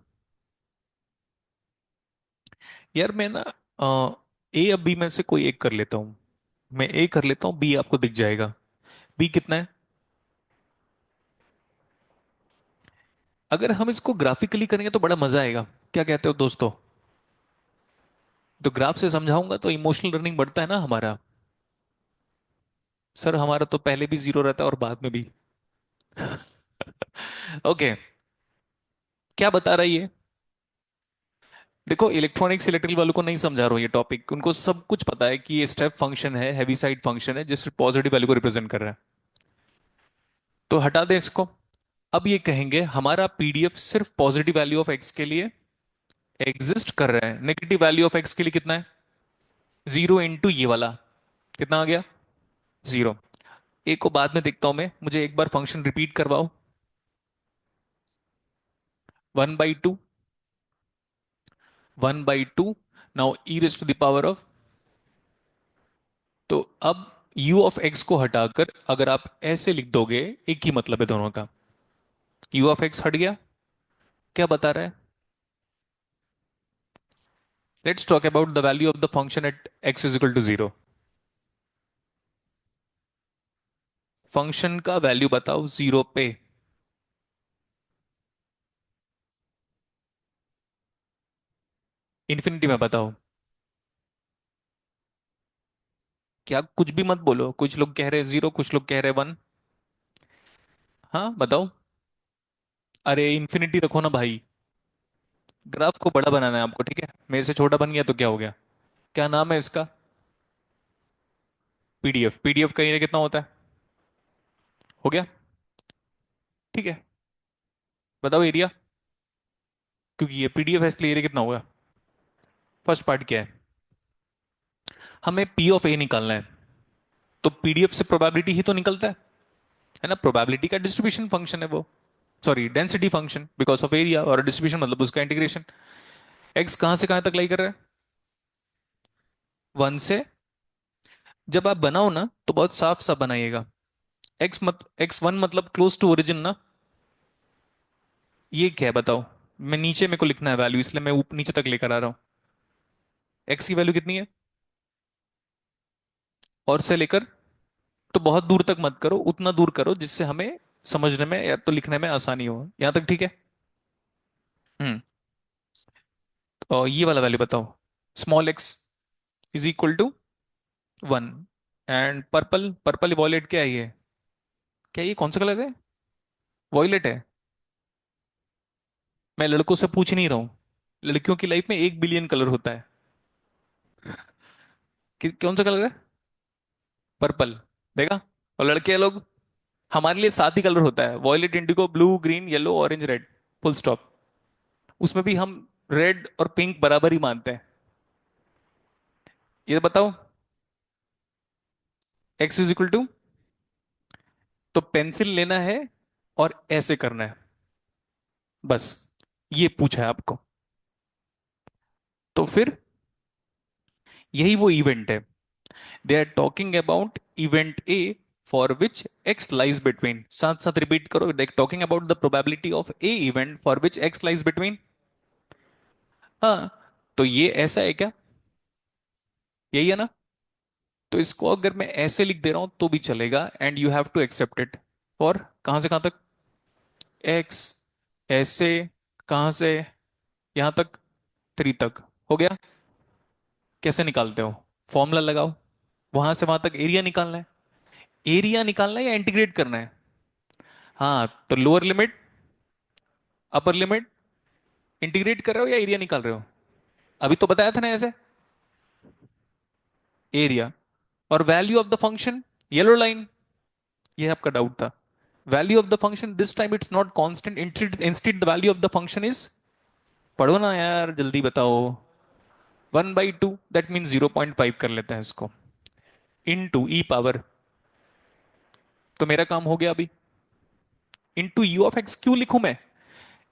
Speaker 1: यार मैं ना ए अब बी में से कोई एक कर लेता हूं। मैं ए कर लेता हूं, बी आपको दिख जाएगा। बी कितना है? अगर हम इसको ग्राफिकली करेंगे तो बड़ा मजा आएगा। क्या कहते हो दोस्तों? तो ग्राफ से समझाऊंगा तो इमोशनल लर्निंग बढ़ता है ना हमारा। सर हमारा तो पहले भी जीरो रहता है और बाद में भी। ओके। क्या बता रहा है ये? देखो, इलेक्ट्रॉनिक्स इलेक्ट्रिकल वालों को नहीं समझा रहा हूं ये टॉपिक, उनको सब कुछ पता है कि ये स्टेप फंक्शन है, हैवी साइड फंक्शन है, जिससे पॉजिटिव वैल्यू को रिप्रेजेंट कर रहा है। तो हटा दे इसको। अब ये कहेंगे हमारा पीडीएफ सिर्फ पॉजिटिव वैल्यू ऑफ एक्स के लिए एग्जिस्ट कर रहा है, नेगेटिव वैल्यू ऑफ एक्स के लिए कितना है? जीरो इंटू ये वाला, कितना आ गया? जीरो। एक को बाद में देखता हूं मैं, मुझे एक बार फंक्शन रिपीट करवाओ। 1/2, 1/2। Now e raise to the power of. तो अब u ऑफ x को हटाकर अगर आप ऐसे लिख दोगे, एक ही मतलब है दोनों का। u ऑफ x हट गया। क्या बता रहा है? Let's talk about the value of the function at x is equal to 0। Function का वैल्यू बताओ जीरो पे। इन्फिनिटी में बताओ। क्या कुछ भी मत बोलो, कुछ लोग कह रहे जीरो, कुछ लोग कह रहे वन। हाँ बताओ। अरे इन्फिनिटी रखो ना भाई। ग्राफ को बड़ा बनाना है आपको, ठीक है? मेरे से छोटा बन गया तो क्या हो गया? क्या नाम है इसका? पीडीएफ। पीडीएफ का एरिया कितना होता है? हो गया। ठीक है। बताओ एरिया। क्योंकि ये पीडीएफ है इसलिए एरिया कितना होगा? फर्स्ट पार्ट क्या है? हमें पी ऑफ ए निकालना है। तो पीडीएफ से प्रोबेबिलिटी ही तो निकलता है ना? प्रोबेबिलिटी का डिस्ट्रीब्यूशन फंक्शन है वो। Sorry, density function because of area, और डिस्ट्रीब्यूशन मतलब उसका इंटीग्रेशन। एक्स कहां से कहां तक लाई कर रहा है? वन से। जब आप बनाओ ना तो बहुत साफ साफ बनाइएगा। एक्स वन मतलब क्लोज टू ओरिजिन ना। ये क्या है बताओ? मैं नीचे मेरे को लिखना है वैल्यू, इसलिए मैं नीचे तक लेकर आ रहा हूं। एक्स की वैल्यू कितनी है? और से लेकर। तो बहुत दूर तक मत करो, उतना दूर करो जिससे हमें समझने में या तो लिखने में आसानी हो। यहां तक ठीक है? हम्म। तो ये वाला वैल्यू बताओ। Small x is equal to one. And purple, purple violet क्या है ये? क्या ये कौन सा कलर है? वॉयलेट है। मैं लड़कों से पूछ नहीं रहा हूं। लड़कियों की लाइफ में 1 बिलियन कलर होता है। कौन सा कलर है? पर्पल। देखा? और लड़के लोग, हमारे लिए 7 ही कलर होता है, violet, indigo, blue, green, yellow, orange, red. Full stop. उसमें भी हम रेड और पिंक बराबर ही मानते हैं। ये बताओ। एक्स इज इक्वल टू, तो पेंसिल लेना है और ऐसे करना है, बस। ये पूछा है आपको। तो फिर यही वो इवेंट है। They are talking about event A for which x lies between. साथ साथ रिपीट करो, they talking about the probability of a event for which x lies between. हाँ। तो ये ऐसा है क्या? यही है ना? तो इसको अगर मैं ऐसे लिख दे रहा हूं तो भी चलेगा, and you have to accept it. और कहां से कहां तक? एक्स ऐसे, कहां से? यहां तक, 3 तक। हो गया। कैसे निकालते हो? फॉर्मूला लगाओ, वहां से वहां तक एरिया निकालना है। एरिया निकालना है या इंटीग्रेट करना है? हाँ, तो lower limit, upper limit, integrate कर रहे हो या एरिया निकाल रहे हो? अभी तो बताया था ना ऐसे। एरिया। और value of the function, yellow line, ये आपका डाउट था। Value of the function this time it's not constant, instead the value of the function is, पढ़ो ना यार, जल्दी बताओ। 1/2, दैट मीन 0.5 कर लेते हैं इसको, इन टू ई पावर। तो मेरा काम हो गया अभी। इंटू यू ऑफ एक्स क्यों लिखूं मैं?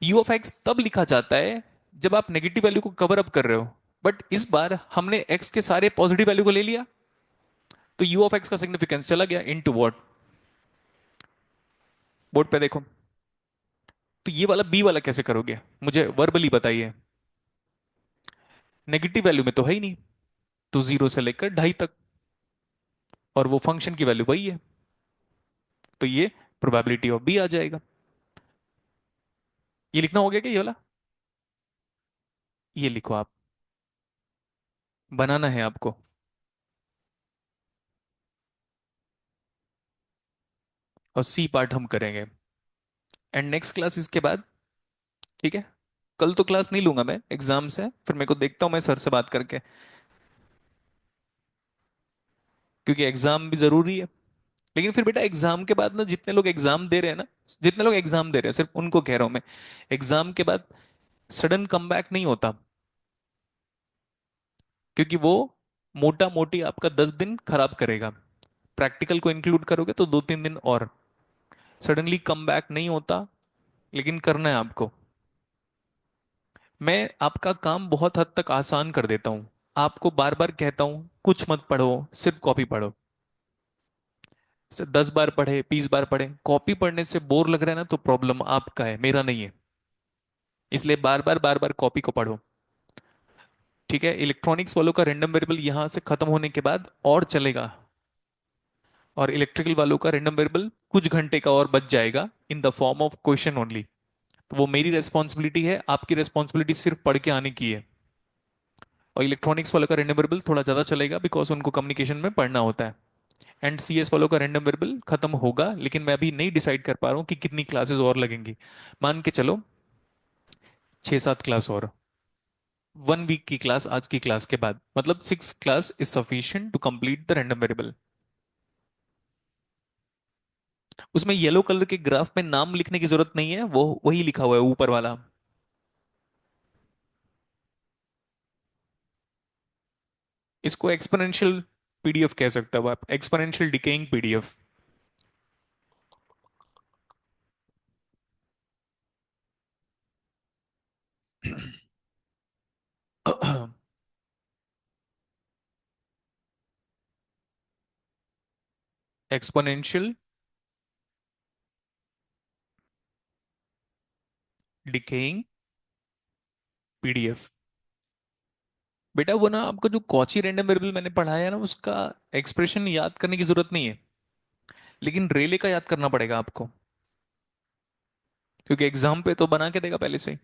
Speaker 1: यू ऑफ एक्स तब लिखा जाता है जब आप नेगेटिव वैल्यू को कवर अप कर रहे हो। बट इस बार हमने एक्स के सारे पॉजिटिव वैल्यू को ले लिया, तो यू ऑफ एक्स का सिग्निफिकेंस चला गया इनटू व्हाट? बोर्ड पे देखो। तो ये वाला बी वाला कैसे करोगे, मुझे वर्बली बताइए। नेगेटिव वैल्यू में तो है ही नहीं, तो 0 से लेकर 2.5 तक, और वो फंक्शन की वैल्यू वही है, तो ये प्रोबेबिलिटी ऑफ बी आ जाएगा। ये लिखना हो गया क्या, ये वाला? ये लिखो आप, बनाना है आपको। और सी पार्ट हम करेंगे एंड नेक्स्ट क्लास इसके बाद, ठीक है? कल तो क्लास नहीं लूंगा मैं, एग्जाम से फिर मेरे को देखता हूँ मैं सर से बात करके, क्योंकि एग्जाम भी जरूरी है। लेकिन फिर बेटा एग्जाम के बाद ना, जितने लोग एग्जाम दे रहे हैं ना, जितने लोग एग्जाम दे रहे हैं सिर्फ उनको कह रहा हूं मैं, एग्जाम के बाद सडन कमबैक नहीं होता, क्योंकि वो मोटा मोटी आपका 10 दिन खराब करेगा। प्रैक्टिकल को इंक्लूड करोगे तो 2-3 दिन और, सडनली कम बैक नहीं होता, लेकिन करना है आपको। मैं आपका काम बहुत हद तक आसान कर देता हूं, आपको बार बार कहता हूं कुछ मत पढ़ो, सिर्फ कॉपी पढ़ो। 10 बार पढ़े, 20 बार पढ़े, कॉपी पढ़ने से बोर लग रहा है ना, तो प्रॉब्लम आपका है, मेरा नहीं है। इसलिए बार बार कॉपी को पढ़ो। ठीक है? इलेक्ट्रॉनिक्स वालों का रैंडम वेरिएबल यहां से खत्म होने के बाद और चलेगा, और इलेक्ट्रिकल वालों का रैंडम वेरिएबल कुछ घंटे का और बच जाएगा in the form of question only. तो वो मेरी रेस्पॉन्सिबिलिटी है, आपकी रेस्पॉन्सिबिलिटी सिर्फ पढ़ के आने की है। और इलेक्ट्रॉनिक्स वालों का रैंडम वेरिएबल थोड़ा ज्यादा चलेगा, बिकॉज उनको कम्युनिकेशन में पढ़ना होता है। एंड सीएस वालों का रैंडम वेरिएबल खत्म होगा, लेकिन मैं अभी नहीं डिसाइड कर पा रहा हूँ कि कितनी क्लासेस और लगेंगी। मान के चलो 6-7 क्लास और, 1 वीक की क्लास आज की क्लास के बाद, मतलब 6 class is sufficient to complete the random variable. उसमें येलो कलर के ग्राफ में नाम लिखने की जरूरत नहीं है, वो वही लिखा हुआ है ऊपर वाला। इसको एक्सपोनेंशियल पीडीएफ कह सकते हो आप, exponential decaying PDF. Exponential decaying PDF. बेटा वो ना, आपको जो कॉची रैंडम वेरिएबल मैंने पढ़ाया है ना, उसका एक्सप्रेशन याद करने की जरूरत नहीं है, लेकिन रेले का याद करना पड़ेगा आपको, क्योंकि एग्जाम पे तो बना के देगा पहले से ही।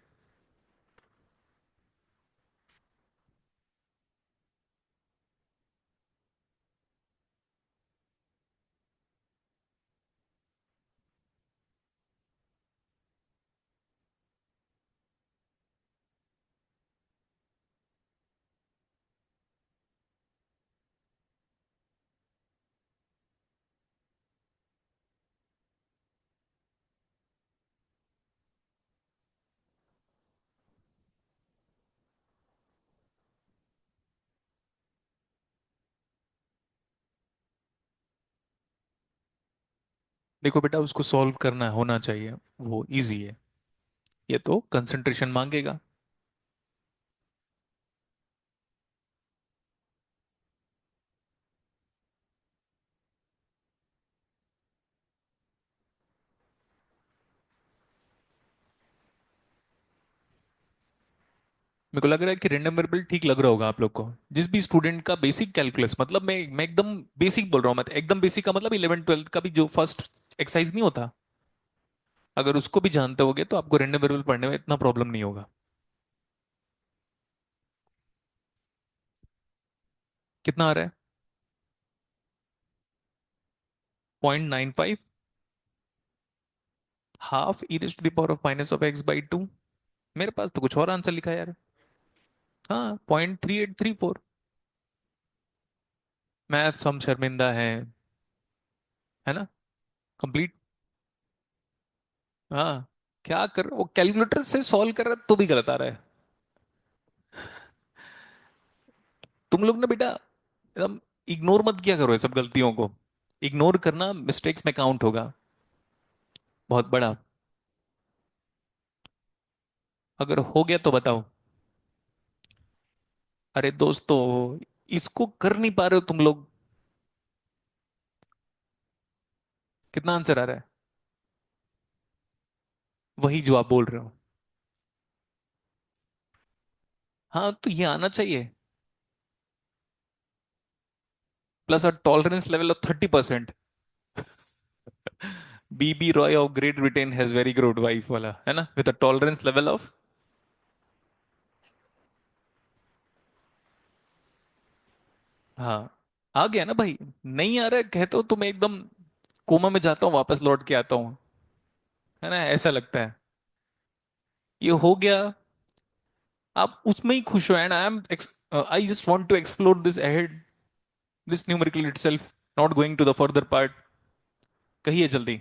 Speaker 1: देखो बेटा, उसको सॉल्व करना होना चाहिए, वो इजी है। ये तो कंसंट्रेशन मांगेगा। मेरे को लग रहा है कि रैंडम वेरिएबल ठीक लग रहा होगा आप लोग को, जिस भी स्टूडेंट का बेसिक कैलकुलस, मतलब मैं एकदम बेसिक बोल रहा हूँ, मैं एकदम बेसिक का मतलब 11th 12th का भी जो फर्स्ट एक्सरसाइज नहीं होता, अगर उसको भी जानते होगे तो आपको रैंडम वेरिएबल पढ़ने में इतना प्रॉब्लम नहीं होगा। कितना आ रहा है? 0.95, half e raise to the power of minus of x by two. मेरे पास तो कुछ और आंसर लिखा है यार। हाँ, 0.3834। मैथ्स हम शर्मिंदा हैं, है ना? कंप्लीट। हाँ। क्या कर, वो कैलकुलेटर से सॉल्व कर रहा है तो भी गलत आ रहा है। तुम लोग ना बेटा एकदम इग्नोर मत किया करो ये सब गलतियों को। इग्नोर करना मिस्टेक्स में काउंट होगा, बहुत बड़ा। अगर हो गया तो बताओ। अरे दोस्तों, इसको कर नहीं पा रहे हो तुम लोग। कितना आंसर आ रहा है? वही जो आप बोल रहे हो। हाँ, तो ये आना चाहिए। Plus a tolerance level of 30%। BB Roy of Great Britain has very good wife वाला, है ना, with a tolerance level of. हाँ, आ गया ना भाई। नहीं आ रहा है कहते हो तो मैं एकदम कोमा में जाता हूँ, वापस लौट के आता हूँ। है ना, ऐसा लगता है। ये हो गया। आप उसमें ही खुश हो, and I just want to explore this ahead, this numerical itself, not going to the further part. कहिए जल्दी।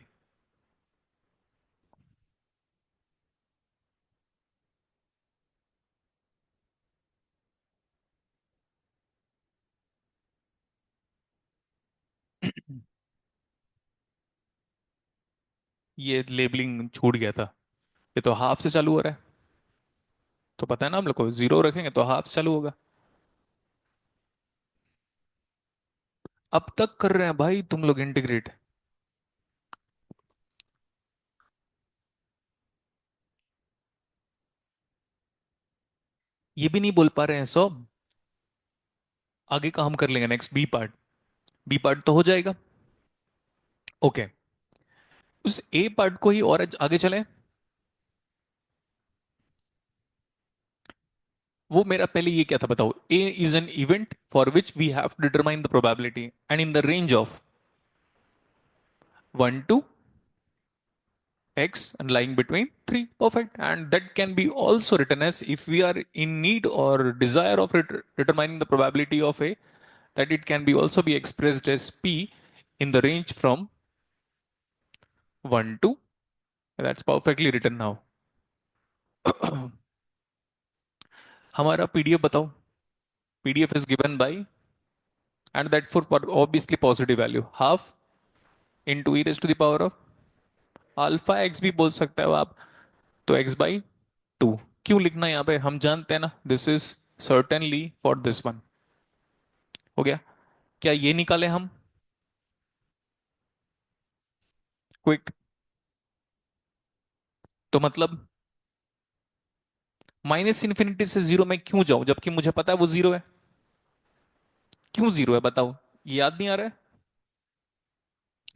Speaker 1: ये लेबलिंग छूट गया था। ये तो हाफ से चालू हो रहा है। तो पता है ना हम लोग को, जीरो रखेंगे तो हाफ से चालू होगा। अब तक कर रहे हैं भाई तुम लोग इंटीग्रेट। ये भी नहीं बोल पा रहे हैं सब। आगे का हम कर लेंगे next, B part. B part तो हो जाएगा। ओके। उस ए पार्ट को ही और आगे चले। वो मेरा पहले ये क्या था बताओ? A is an event for which we have to determine the probability and in the range of 1 to x and lying between 3. Perfect. And that can be also written as, if we are in need or desire of determining the probability of a, that it can be also be expressed as p in the range from 1 to, that's perfectly written now. हमारा पीडीएफ बताओ। PDF is given by, and that for obviously positive value, half into e raised to the power of alpha x भी बोल सकते हो आप। तो एक्स बाई टू। क्यों लिखना है यहाँ पे, हम जानते हैं ना, this is certainly for this one. हो गया। क्या ये निकाले हम? क्विक। तो मतलब माइनस इन्फिनिटी से जीरो में क्यों जाऊं जबकि मुझे पता है वो जीरो है? क्यों जीरो है बताओ? ये याद नहीं आ रहा है?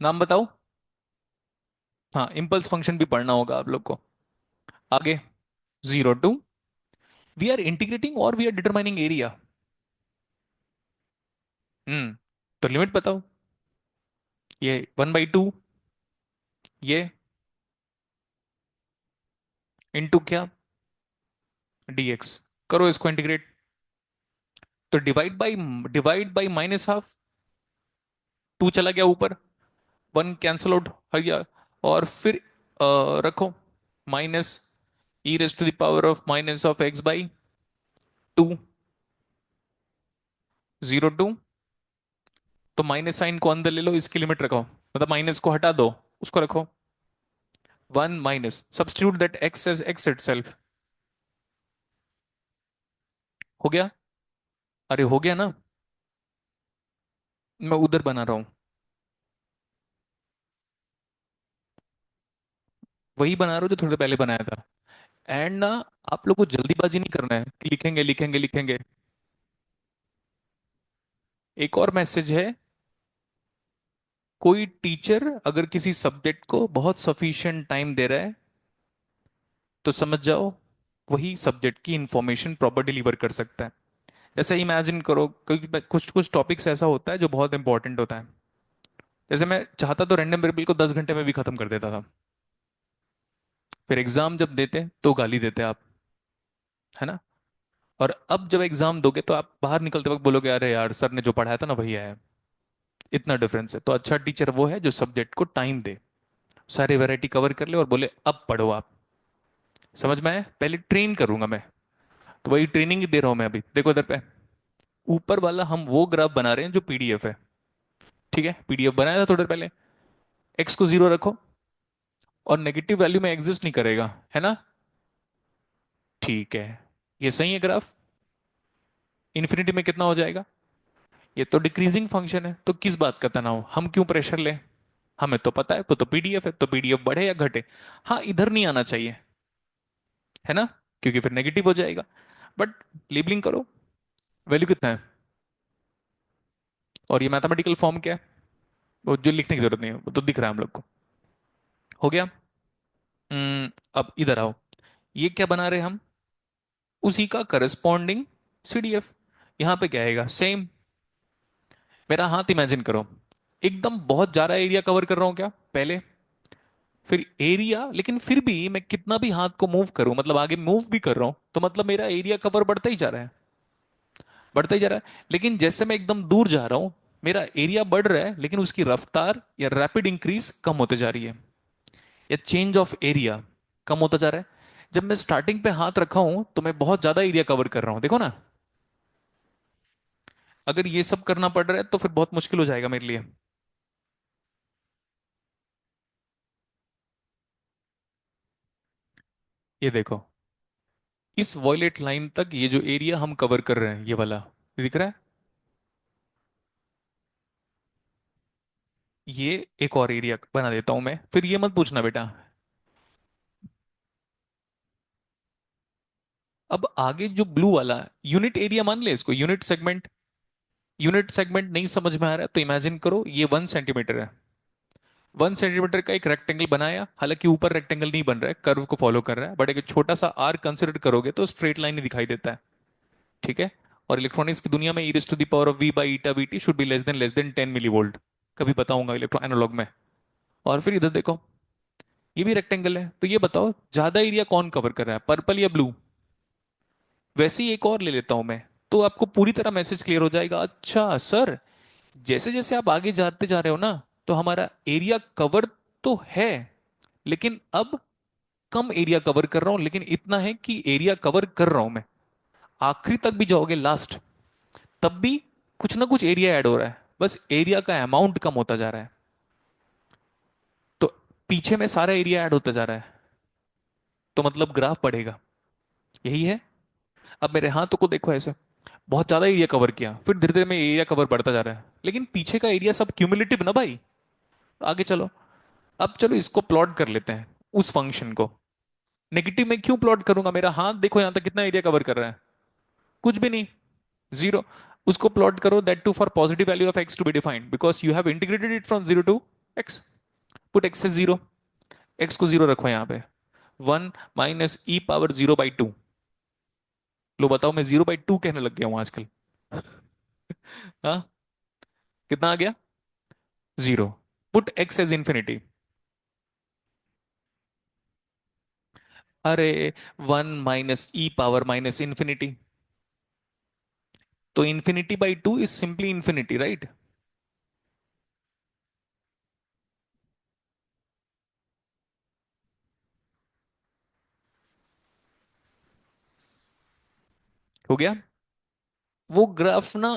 Speaker 1: नाम बताओ। हाँ, इम्पल्स फंक्शन भी पढ़ना होगा आप लोग को। आगे। 0 to, वी आर इंटीग्रेटिंग और वी आर डिटरमाइनिंग एरिया? तो लिमिट बताओ। ये 1/2, ये इनटू क्या, dx। करो इसको इंटीग्रेट। तो divide by minus half. Two चला गया ऊपर, वन कैंसल आउट हो गया। और फिर रखो minus e raise to the power of minus of x by two. 0 to, तो माइनस साइन को अंदर ले लो, इसकी लिमिट रखो, मतलब माइनस को हटा दो, उसको रखो। 1 substitute that x as x itself. हो गया। अरे हो गया ना। मैं उधर बना रहा हूं। वही बना रहा हूं जो थोड़ी देर पहले बनाया था। एंड ना, आप लोग को जल्दीबाजी नहीं करना है कि लिखेंगे लिखेंगे लिखेंगे। एक और मैसेज है। कोई टीचर अगर किसी सब्जेक्ट को बहुत सफिशिएंट टाइम दे रहा है तो समझ जाओ वही सब्जेक्ट की इंफॉर्मेशन प्रॉपर डिलीवर कर सकता है। जैसे इमेजिन करो, क्योंकि कुछ कुछ टॉपिक्स ऐसा होता है जो बहुत इंपॉर्टेंट होता है। जैसे मैं चाहता तो रैंडम वेरिएबल को 10 घंटे में भी खत्म कर देता था, फिर एग्जाम जब देते तो गाली देते आप, है ना। और अब जब एग्जाम दोगे तो आप बाहर निकलते वक्त बोलोगे अरे यार सर ने जो पढ़ाया था ना वही है। इतना डिफरेंस है। तो अच्छा टीचर वो है जो सब्जेक्ट को टाइम दे, सारी वैरायटी कवर कर ले और बोले अब पढ़ो आप। समझ में आया? पहले ट्रेन करूंगा मैं। तो वही ट्रेनिंग ही दे रहा हूं मैं अभी। देखो इधर पे ऊपर वाला हम वो ग्राफ बना रहे हैं जो पीडीएफ है। ठीक है, पीडीएफ बनाया था थोड़ी देर पहले। एक्स को 0 रखो और नेगेटिव वैल्यू में एग्जिस्ट नहीं करेगा, है ना। ठीक है, ये सही है ग्राफ। इन्फिनिटी में कितना हो जाएगा? ये तो डिक्रीजिंग फंक्शन है, तो किस बात का तनाव, हम क्यों प्रेशर ले। हमें तो पता है तो पीडीएफ है, तो पीडीएफ बढ़े या घटे। हाँ इधर नहीं आना चाहिए, है ना, क्योंकि फिर नेगेटिव हो जाएगा। बट लेबलिंग करो, वैल्यू कितना है, और ये मैथमेटिकल फॉर्म क्या है, वो जो लिखने की जरूरत नहीं है, वो तो दिख रहा है हम लोग को। हो गया। अब इधर आओ, ये क्या बना रहे हम, उसी का करस्पॉन्डिंग सीडीएफ। यहां पे क्या आएगा, सेम। मेरा हाथ इमेजिन करो, एकदम बहुत ज्यादा एरिया कवर कर रहा हूं क्या पहले, फिर एरिया, लेकिन फिर भी मैं कितना भी हाथ को मूव करूं, मतलब आगे मूव भी कर रहा हूं, तो मतलब मेरा एरिया कवर बढ़ता ही जा रहा है, बढ़ता ही जा रहा है। लेकिन जैसे मैं एकदम दूर जा रहा हूं, मेरा एरिया बढ़ रहा है, लेकिन उसकी रफ्तार या रैपिड इंक्रीज कम होते जा रही है, या चेंज ऑफ एरिया कम होता जा रहा है। जब मैं स्टार्टिंग पे हाथ रखा हूं तो मैं बहुत ज्यादा एरिया कवर कर रहा हूं, देखो ना। अगर ये सब करना पड़ रहा है तो फिर बहुत मुश्किल हो जाएगा मेरे लिए। ये देखो, इस वॉयलेट लाइन तक ये जो एरिया हम कवर कर रहे हैं, ये वाला दिख रहा है। ये एक और एरिया बना देता हूं मैं, फिर ये मत पूछना बेटा। अब आगे जो ब्लू वाला यूनिट एरिया, मान ले इसको यूनिट सेगमेंट। यूनिट सेगमेंट नहीं समझ में आ रहा है तो इमेजिन करो ये 1 सेंटीमीटर है। 1 सेंटीमीटर का एक रेक्टेंगल बनाया, हालांकि ऊपर रेक्टेंगल नहीं बन रहा है, कर्व को फॉलो कर रहा है, बट एक छोटा सा आर कंसिडर करोगे तो स्ट्रेट लाइन ही दिखाई देता है। ठीक है। और इलेक्ट्रॉनिक्स की दुनिया में e raise to the power of v by eta BT should be less than 10 millivolt. कभी बताऊंगा इलेक्ट्रो एनालॉग में। और फिर इधर देखो, ये भी रेक्टेंगल है, तो ये बताओ ज्यादा एरिया कौन कवर कर रहा है, पर्पल या ब्लू। वैसे ही एक और ले लेता हूं मैं, तो आपको पूरी तरह मैसेज क्लियर हो जाएगा। अच्छा सर, जैसे जैसे आप आगे जाते जा रहे हो ना, तो हमारा एरिया कवर तो है, लेकिन अब कम एरिया कवर कर रहा हूं, लेकिन इतना है कि एरिया कवर कर रहा हूं मैं। आखिरी तक भी जाओगे लास्ट, तब भी कुछ ना कुछ एरिया ऐड हो रहा है, बस एरिया का अमाउंट कम होता जा रहा है। तो पीछे में सारा एरिया ऐड होता जा रहा है, तो मतलब ग्राफ बढ़ेगा, यही है। अब मेरे हाथों को देखो ऐसे, बहुत ज्यादा एरिया कवर किया, फिर धीरे धीरे में एरिया कवर बढ़ता जा रहा है, लेकिन पीछे का एरिया सब क्यूमुलेटिव ना भाई। आगे चलो, अब चलो इसको प्लॉट कर लेते हैं, उस फंक्शन को। नेगेटिव में क्यों प्लॉट करूंगा, मेरा हाथ देखो यहां तक कितना एरिया कवर कर रहा है, कुछ भी नहीं, 0। उसको प्लॉट करो, that too for positive value of x to be defined because you have integrated it from 0 to x। Put x is 0, एक्स को 0 रखो यहां पे। 1 - e⁻0/2। लो बताओ, मैं 0/2 कहने लग गया हूं आजकल। हाँ, कितना आ गया, 0। Put x as infinity. अरे 1 - e⁻∞। तो infinity/2 is simply infinity, right. हो गया। वो ग्राफ ना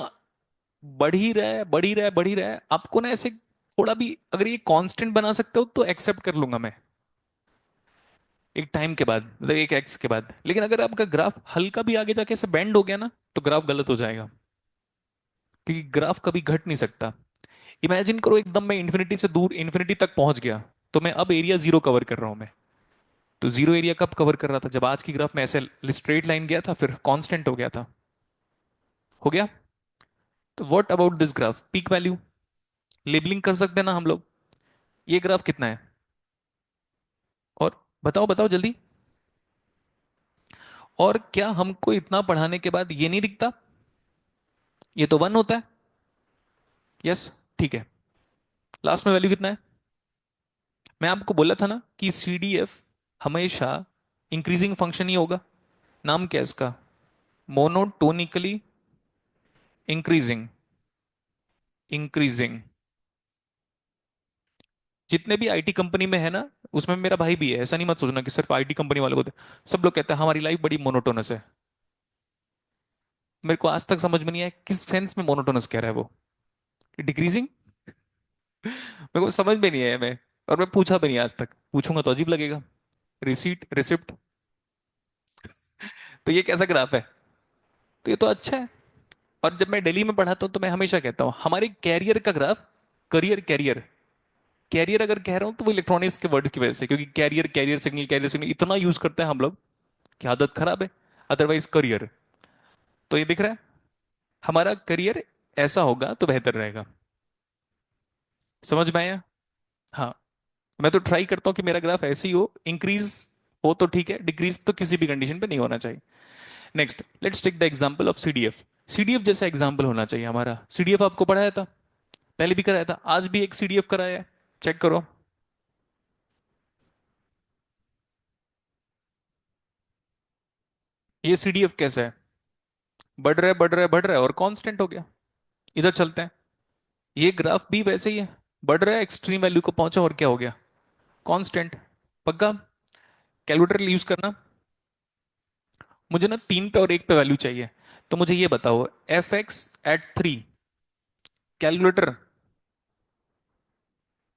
Speaker 1: बढ़ ही रहा है, बढ़ ही रहा है, बढ़ ही रहा है। आपको ना ऐसे थोड़ा भी अगर ये कांस्टेंट बना सकते हो तो एक्सेप्ट कर लूंगा मैं, एक टाइम के बाद, मतलब एक एक्स के बाद। लेकिन अगर आपका ग्राफ हल्का भी आगे जाके ऐसे बेंड हो गया ना, तो ग्राफ गलत हो जाएगा, क्योंकि ग्राफ कभी घट नहीं सकता। इमेजिन करो एकदम मैं इन्फिनिटी से दूर इन्फिनिटी तक पहुंच गया, तो मैं अब एरिया 0 कवर कर रहा हूं मैं। तो 0 एरिया कब कवर कर रहा था, जब आज की ग्राफ में ऐसे स्ट्रेट लाइन गया था, फिर कांस्टेंट हो गया था। हो गया। तो what about this graph, peak value labelling कर सकते हैं ना हम लोग। ये ग्राफ कितना है, और बताओ बताओ जल्दी। और क्या हमको इतना पढ़ाने के बाद ये नहीं दिखता, ये तो 1 होता है। यस, ठीक है। लास्ट में वैल्यू कितना है? मैं आपको बोला था ना कि CDF हमेशा इंक्रीजिंग फंक्शन ही होगा। नाम क्या है इसका? Monotonically increasing. इंक्रीजिंग। जितने भी आईटी कंपनी में है ना, उसमें मेरा भाई भी है, ऐसा नहीं मत सोचना कि सिर्फ आईटी कंपनी वाले होते हैं। सब लोग कहते हैं हमारी लाइफ बड़ी मोनोटोनस है। मेरे को आज तक समझ में नहीं आया किस सेंस में मोनोटोनस कह रहा है वो। डिक्रीजिंग। मेरे को समझ में नहीं आया मैं। और मैं पूछा भी नहीं, आज तक पूछूंगा तो अजीब लगेगा। Receipt, receipt. तो ये कैसा ग्राफ है? तो ये तो अच्छा है। और जब मैं दिल्ली में पढ़ाता हूँ तो मैं हमेशा कहता हूँ हमारे कैरियर का ग्राफ। Career, career. कैरियर अगर कह रहा हूँ तो वो इलेक्ट्रॉनिक्स के वर्ड की वजह से, क्योंकि कैरियर सिग्नल इतना यूज करते हैं हम लोग कि आदत खराब है। Otherwise career. तो ये दिख रहा है, हमारा करियर ऐसा होगा तो बेहतर रहेगा। समझ में आया? हाँ। मैं तो ट्राई करता हूँ कि मेरा ग्राफ ऐसे ही हो, इंक्रीज हो तो ठीक है, डिक्रीज तो किसी भी कंडीशन पे नहीं होना चाहिए। Next, let's take the example of CDF. CDF जैसा एग्जांपल होना चाहिए हमारा। सीडीएफ आपको पढ़ाया था, पहले भी कराया था, आज भी एक सीडीएफ कराया है। चेक करो। ये सीडीएफ कैसा है? बढ़ रहा है, बढ़ रहा है, बढ़ रहा है और कांस्टेंट हो गया। इधर चलते हैं। ये ग्राफ भी वैसे ही है। बढ़ रहा है, एक्सट्रीम वैल्यू को पहुंचा और क्या हो गया? कांस्टेंट। पक्का? कैलकुलेटर यूज करना। मुझे ना 3 पे और 1 पे वैल्यू चाहिए। तो मुझे ये बताओ, f(x)@3। कैलकुलेटर।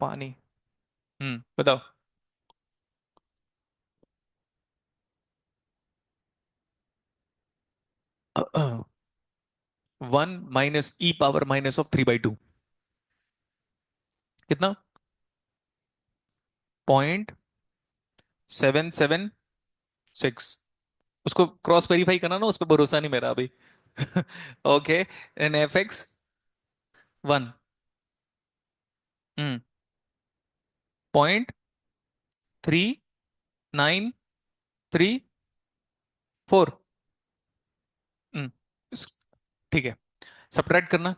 Speaker 1: पानी। बताओ। 1 - e⁻³ कितना? 0.776। उसको क्रॉस वेरीफाई करना ना, उस पर भरोसा नहीं मेरा अभी। ओके। N f(x)(1). 0.3934। हम्म ठीक है। सब्ट्रैक्ट करना।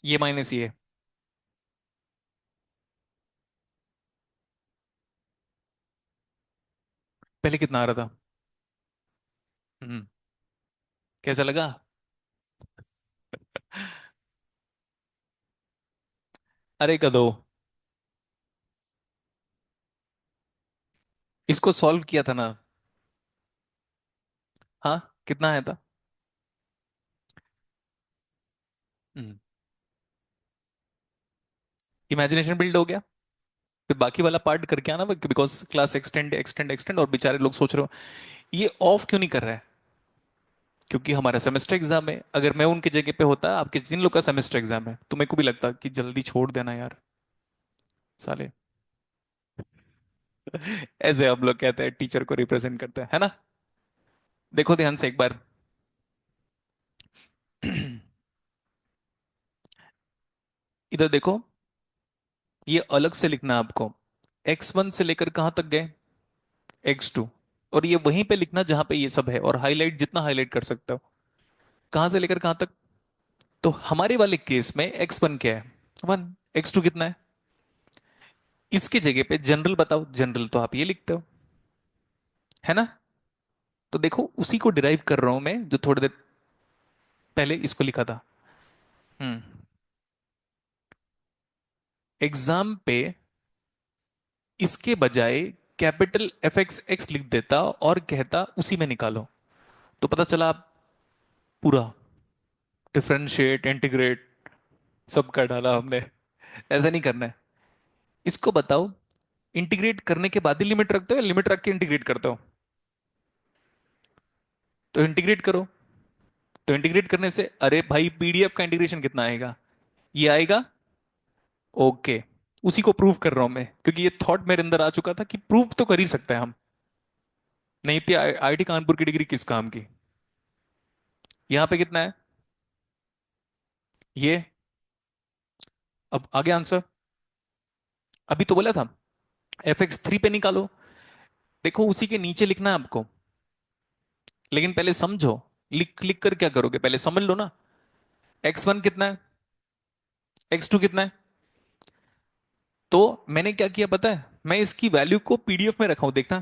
Speaker 1: ये माइनस ये। पहले कितना आ रहा था? हम्म कैसा लगा? अरे कदो, इसको सॉल्व किया था ना? हाँ। कितना आया था? इमेजिनेशन बिल्ड हो गया। फिर बाकी वाला पार्ट करके आना, because class extend extend extend और बेचारे लोग सोच रहे हो ये ऑफ क्यों नहीं कर रहा है। क्योंकि हमारा सेमेस्टर एग्जाम है। अगर मैं उनकी जगह पे होता, आपके जिन लोग का सेमेस्टर एग्जाम है, तो मेरे को भी लगता कि जल्दी छोड़ देना यार, साले। ऐसे हम लोग कहते हैं, टीचर को रिप्रेजेंट करते हैं, है ना? देखो ध्यान से एक बार। इधर देखो। ये अलग से लिखना है आपको। x1 से लेकर कहां तक गए? x2। और ये वहीं पे लिखना जहां पे ये सब है, और हाईलाइट जितना हाईलाइट कर सकते हो। कहां से लेकर कहां तक? तो हमारे वाले केस में x1 क्या है? 1। x2 कितना है? इसके जगह पे जनरल बताओ। जनरल तो आप ये लिखते हो, है ना? तो देखो, उसी को डिराइव कर रहा हूं मैं जो थोड़ी देर पहले इसको लिखा था। हम्म एग्जाम पे इसके बजाय कैपिटल f(x)(x) लिख देता और कहता उसी में निकालो। तो पता चला आप पूरा डिफरेंशिएट, इंटीग्रेट सब कर डाला हमने। ऐसा नहीं करना है। इसको बताओ, इंटीग्रेट करने के बाद ही लिमिट रखते हो या लिमिट रख के इंटीग्रेट करते हो? तो इंटीग्रेट करो। तो इंटीग्रेट करने से, अरे भाई, पीडीएफ का इंटीग्रेशन कितना आएगा? ये आएगा। ओके। उसी को प्रूव कर रहा हूं मैं, क्योंकि ये थॉट मेरे अंदर आ चुका था कि प्रूव तो कर ही सकते हैं हम। नहीं थी आईटी कानपुर की डिग्री किस काम की? यहां पे कितना है? ये। अब आगे आंसर। अभी तो बोला था f(x)(3) पे निकालो। देखो, उसी के नीचे लिखना है आपको। लेकिन पहले समझो। लिख लिख कर क्या करोगे, पहले समझ लो ना। x1 कितना है, x2 कितना है। तो मैंने क्या किया पता है, मैं इसकी वैल्यू को पीडीएफ में रखा हूं, देखना।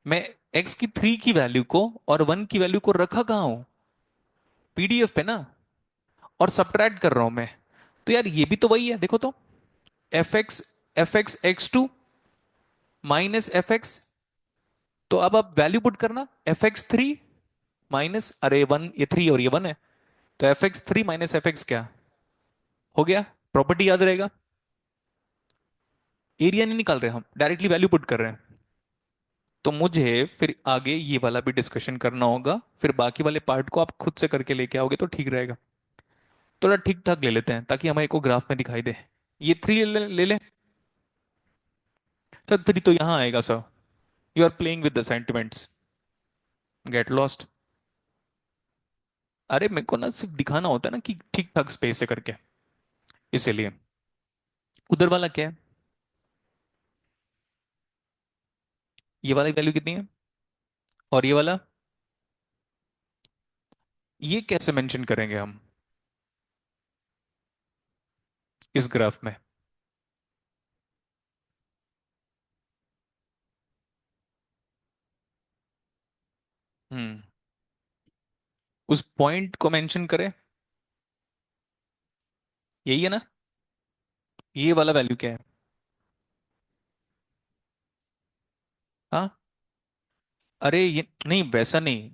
Speaker 1: मैं x की 3 की वैल्यू को और 1 की वैल्यू को रखा कहां हूं, पीडीएफ पे ना। और सब्ट्रैक्ट कर रहा हूं मैं। तो यार ये भी तो वही है, देखो तो। F x x2 minus F x. तो अब आप वैल्यू पुट करना, f(x3) माइनस, अरे वन, ये 3 और ये 1 है। तो f(x3) माइनस एफ एक्स क्या हो गया, प्रॉपर्टी याद रहेगा। एरिया नहीं निकाल रहे हम, डायरेक्टली वैल्यू पुट कर रहे हैं। तो मुझे फिर आगे ये वाला भी डिस्कशन करना होगा, फिर बाकी वाले पार्ट को आप खुद से करके लेके आओगे तो ठीक रहेगा। थोड़ा ठीक ठाक ले लेते हैं ताकि हमें को ग्राफ में दिखाई दे। ये 3 ले ले। सर 3 तो यहां आएगा sir. You are playing with the sentiments, get lost. अरे मेरे को ना सिर्फ दिखाना होता है ना कि ठीक ठाक स्पेस है करके, इसीलिए। उधर वाला क्या है, ये वाली वैल्यू कितनी है, और ये वाला, ये कैसे मेंशन करेंगे हम इस ग्राफ में। हम्म, उस पॉइंट को मेंशन करें, यही है ना। ये वाला वैल्यू क्या है, हाँ। अरे ये नहीं, वैसा नहीं,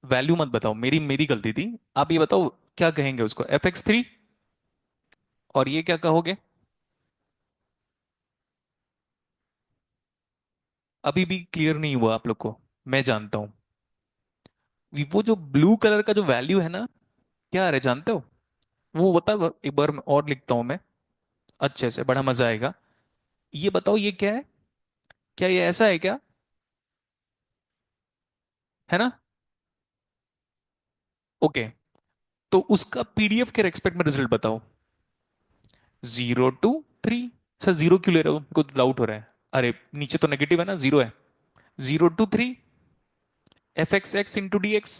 Speaker 1: वैल्यू मत बताओ, मेरी मेरी गलती थी। आप ये बताओ क्या कहेंगे उसको, f(x3), और ये क्या कहोगे। अभी भी क्लियर नहीं हुआ आप लोग को, मैं जानता हूं। वो जो ब्लू कलर का जो वैल्यू है ना, क्या आ रहा है जानते हो, वो बता, एक बार मैं और लिखता हूं मैं, अच्छे से, बड़ा मजा आएगा। ये बताओ ये क्या है, क्या ये ऐसा है क्या, है ना। ओके, तो उसका पीडीएफ के रेस्पेक्ट में रिजल्ट बताओ। 0 to 3। सर जीरो क्यों ले रहे हो, कुछ डाउट हो रहा है। अरे नीचे तो नेगेटिव है ना, जीरो है। 0 to 3 f(x(x) into dx।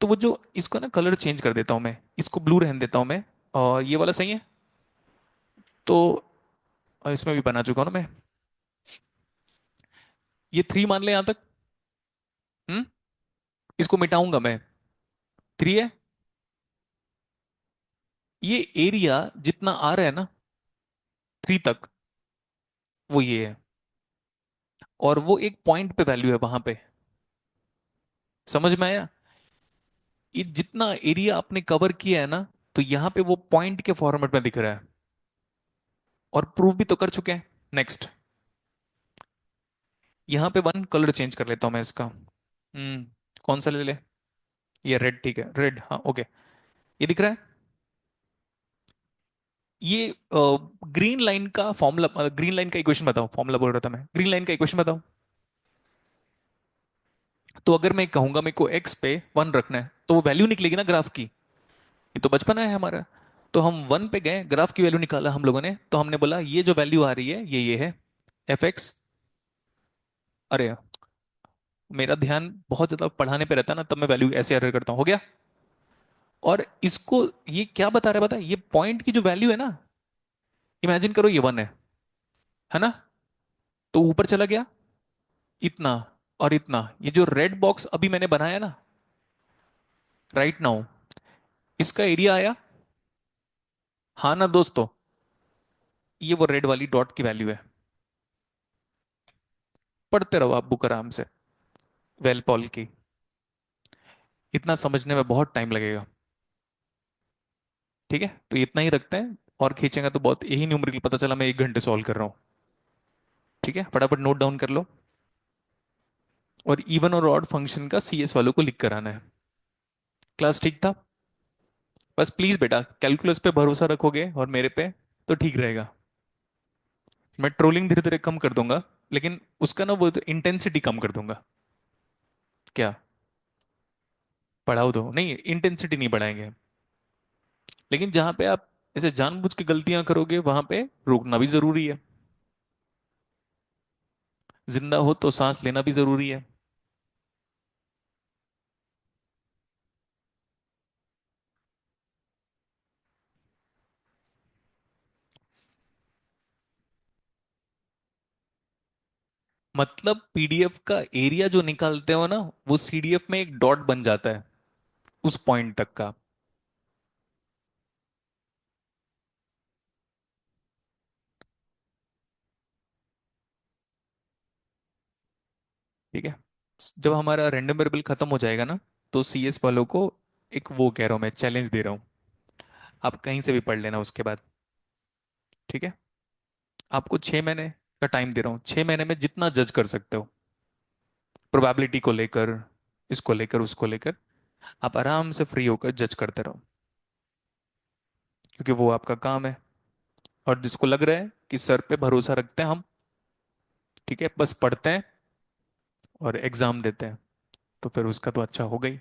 Speaker 1: तो वो जो, इसको ना कलर चेंज कर देता हूं मैं, इसको ब्लू रहने देता हूं मैं, और ये वाला सही है। तो इसमें भी बना चुका हूं ना मैं। ये 3 मान ले यहां तक। हम्म, इसको मिटाऊंगा मैं। 3 है। ये एरिया जितना आ रहा है ना 3 तक, वो ये है। और वो एक पॉइंट पे वैल्यू है वहां पे, समझ में आया। ये जितना एरिया आपने कवर किया है ना, तो यहां पे वो पॉइंट के फॉर्मेट में दिख रहा है। और प्रूव भी तो कर चुके हैं। नेक्स्ट, यहां पे 1 कलर चेंज कर लेता हूं मैं इसका। कौन सा ले ले, ये रेड, ठीक है रेड, हाँ ओके। ये दिख रहा है। ये ग्रीन लाइन का फॉर्मूला, ग्रीन लाइन का इक्वेशन बताओ, फॉर्मूला बोल रहा था मैं, ग्रीन लाइन का इक्वेशन बताओ। तो अगर मैं कहूंगा मेरे को एक्स पे 1 रखना है, तो वो वैल्यू निकलेगी ना ग्राफ की। ये तो बचपना है हमारा। तो हम 1 पे गए, ग्राफ की वैल्यू निकाला हम लोगों ने, तो हमने बोला ये जो वैल्यू आ रही है ये है f(x). अरे मेरा ध्यान बहुत ज्यादा पढ़ाने पे रहता है ना, तब मैं वैल्यू ऐसे एरर करता हूं, हो गया। और इसको, ये क्या बता रहा है, बता, ये पॉइंट की जो वैल्यू है ना, इमेजिन करो ये 1 है ना। तो ऊपर चला गया इतना, और इतना, ये जो रेड बॉक्स अभी मैंने बनाया ना राइट नाउ, इसका एरिया आया, हाँ ना दोस्तों। ये वो रेड वाली डॉट की वैल्यू है। पढ़ते रहो आप बुक आराम से, वेल पॉल की। इतना समझने में बहुत टाइम लगेगा। ठीक है, तो इतना ही रखते हैं। और खींचेंगे तो बहुत, यही न्यूमेरिकल पता चला मैं 1 घंटे सॉल्व कर रहा हूँ। ठीक है, फटाफट नोट डाउन कर लो। और इवन और ऑड फंक्शन का सीएस वालों को लिख कर आना है। क्लास ठीक था। बस प्लीज बेटा कैलकुलस पे भरोसा रखोगे और मेरे पे, तो ठीक रहेगा। मैं ट्रोलिंग धीरे धीरे कम कर दूंगा, लेकिन उसका ना वो इंटेंसिटी कम कर दूंगा। क्या, पढ़ाओ दो, नहीं इंटेंसिटी नहीं बढ़ाएंगे। लेकिन जहां पे आप ऐसे जानबूझ के गलतियां करोगे, वहां पे रोकना भी जरूरी है। जिंदा हो तो सांस लेना भी जरूरी है। मतलब पीडीएफ का एरिया जो निकालते हो ना, वो सीडीएफ में एक डॉट बन जाता है उस पॉइंट तक का। ठीक है। जब हमारा रैंडम वेरिएबल खत्म हो जाएगा ना, तो सीएस वालों को एक वो कह रहा हूं, मैं चैलेंज दे रहा हूं, आप कहीं से भी पढ़ लेना उसके बाद। ठीक है। आपको 6 महीने का टाइम दे रहा हूँ, 6 महीने में जितना जज कर सकते हो, प्रोबेबिलिटी को लेकर, इसको लेकर, उसको लेकर, आप आराम से फ्री होकर जज करते रहो, क्योंकि वो आपका काम है। और जिसको लग रहा है कि सर पे भरोसा रखते हैं हम, ठीक है, बस पढ़ते हैं और एग्जाम देते हैं, तो फिर उसका तो अच्छा हो गई।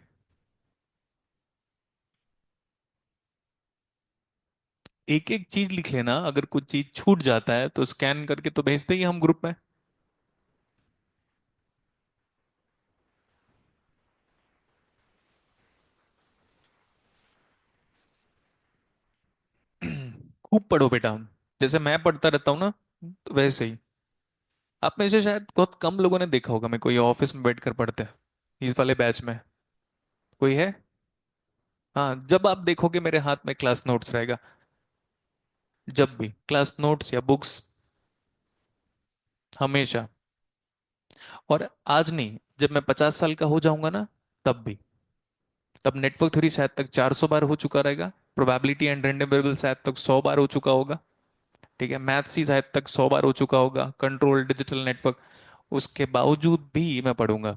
Speaker 1: एक एक चीज लिख लेना, अगर कुछ चीज छूट जाता है तो स्कैन करके तो भेजते ही हम ग्रुप में। खूब पढ़ो बेटा, जैसे मैं पढ़ता रहता हूँ ना, तो वैसे ही। आप में से शायद बहुत कम लोगों ने देखा होगा मैं कोई ऑफिस में बैठकर पढ़ते हैं, इस वाले बैच में कोई है? हाँ, जब आप देखोगे मेरे हाथ में क्लास नोट्स रहेगा, जब भी क्लास नोट्स या बुक्स, हमेशा। और आज नहीं, जब मैं 50 साल का हो जाऊंगा ना, तब भी। तब नेटवर्क थ्योरी शायद तक 400 बार हो चुका रहेगा, प्रोबेबिलिटी एंड रैंडम वेरिएबल शायद तक 100 बार हो चुका होगा। ठीक है, मैथ्स ही शायद तक 100 बार हो चुका होगा, कंट्रोल डिजिटल नेटवर्क। उसके बावजूद भी मैं पढ़ूंगा,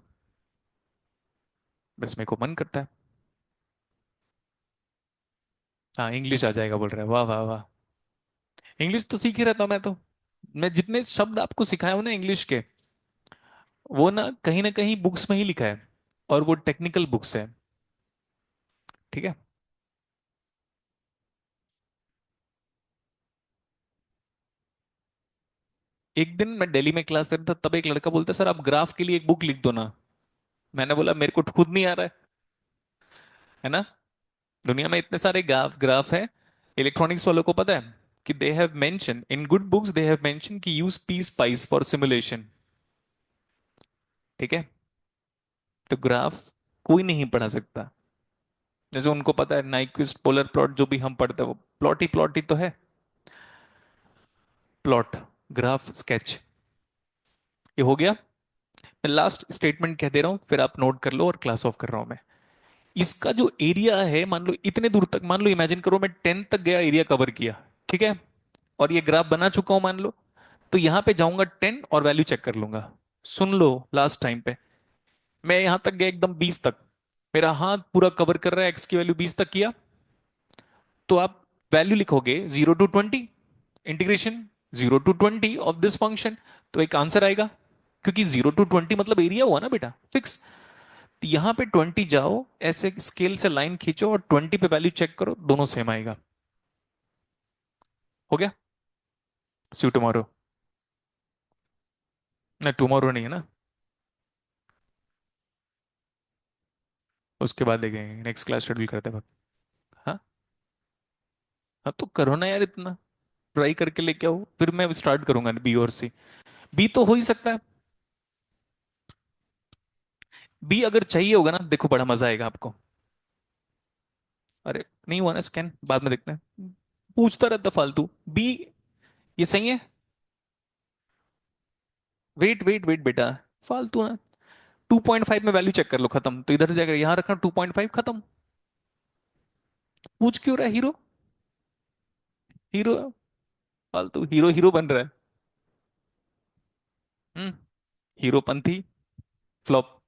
Speaker 1: बस मेरे को मन करता है। हाँ, इंग्लिश आ जाएगा बोल रहा है, वाह वाह वाह। इंग्लिश तो सीख ही रहता हूँ मैं तो। मैं जितने शब्द आपको सिखाया हूं ना इंग्लिश के, वो ना कहीं बुक्स में ही लिखा है, और वो टेक्निकल बुक्स है। ठीक है। एक दिन मैं दिल्ली में क्लास कर रहा था, तब एक लड़का बोलता, सर आप ग्राफ के लिए एक बुक लिख दो ना। मैंने बोला मेरे को खुद नहीं आ रहा है ना। दुनिया में इतने सारे ग्राफ ग्राफ है। इलेक्ट्रॉनिक्स वालों को पता है कि they have mention in good books, they have mention कि use PSpice for simulation. ठीक है। तो ग्राफ कोई नहीं पढ़ा सकता। जैसे उनको पता है नाइक्विस्ट पोलर प्लॉट जो भी हम पढ़ते हैं, वो प्लॉट ही तो है। Plot, graph, sketch. ये हो गया। मैं लास्ट स्टेटमेंट कह दे रहा हूं, फिर आप नोट कर लो, और क्लास ऑफ कर रहा हूं मैं। इसका जो एरिया है, मान लो इतने दूर तक, मान लो इमेजिन करो मैं 10 तक गया, एरिया कवर किया। ठीक है। और ये ग्राफ बना चुका हूं मान लो, तो यहां पे जाऊंगा 10 और वैल्यू चेक कर लूंगा। सुन लो, लास्ट टाइम पे मैं यहां तक गया एकदम 20 तक, मेरा हाथ पूरा कवर कर रहा है, एक्स की वैल्यू 20 तक किया, तो आप वैल्यू लिखोगे 0 to 20, integration 0 to 20 of this function, तो एक आंसर आएगा। क्योंकि 0 to 20 मतलब एरिया हुआ ना बेटा, फिक्स। तो यहां पे 20 जाओ, ऐसे स्केल से लाइन खींचो और 20 पे वैल्यू चेक करो, दोनों सेम आएगा। हो गया। सी यू टुमारो। ना टुमारो नहीं है ना, उसके बाद देखेंगे, नेक्स्ट क्लास शेड्यूल करते हैं। हाँ। हाँ तो करो ना यार, इतना ट्राई करके लेके आओ, फिर मैं स्टार्ट करूंगा बी और सी। बी तो हो ही सकता है। बी अगर चाहिए होगा ना, देखो बड़ा मजा आएगा आपको। अरे नहीं हुआ ना स्कैन, बाद में देखते हैं। पूछता रहता फालतू। बी, ये सही है। वेट वेट वेट बेटा, फालतू ना। 2.5 में वैल्यू चेक कर लो, खत्म। तो इधर जाकर यहां रखना 2.5, खत्म। पूछ क्यों रहा है हीरो? हीरो, फालतू हीरो हीरो बन रहा है। हम्म। हीरोपंथी, फ्लॉप।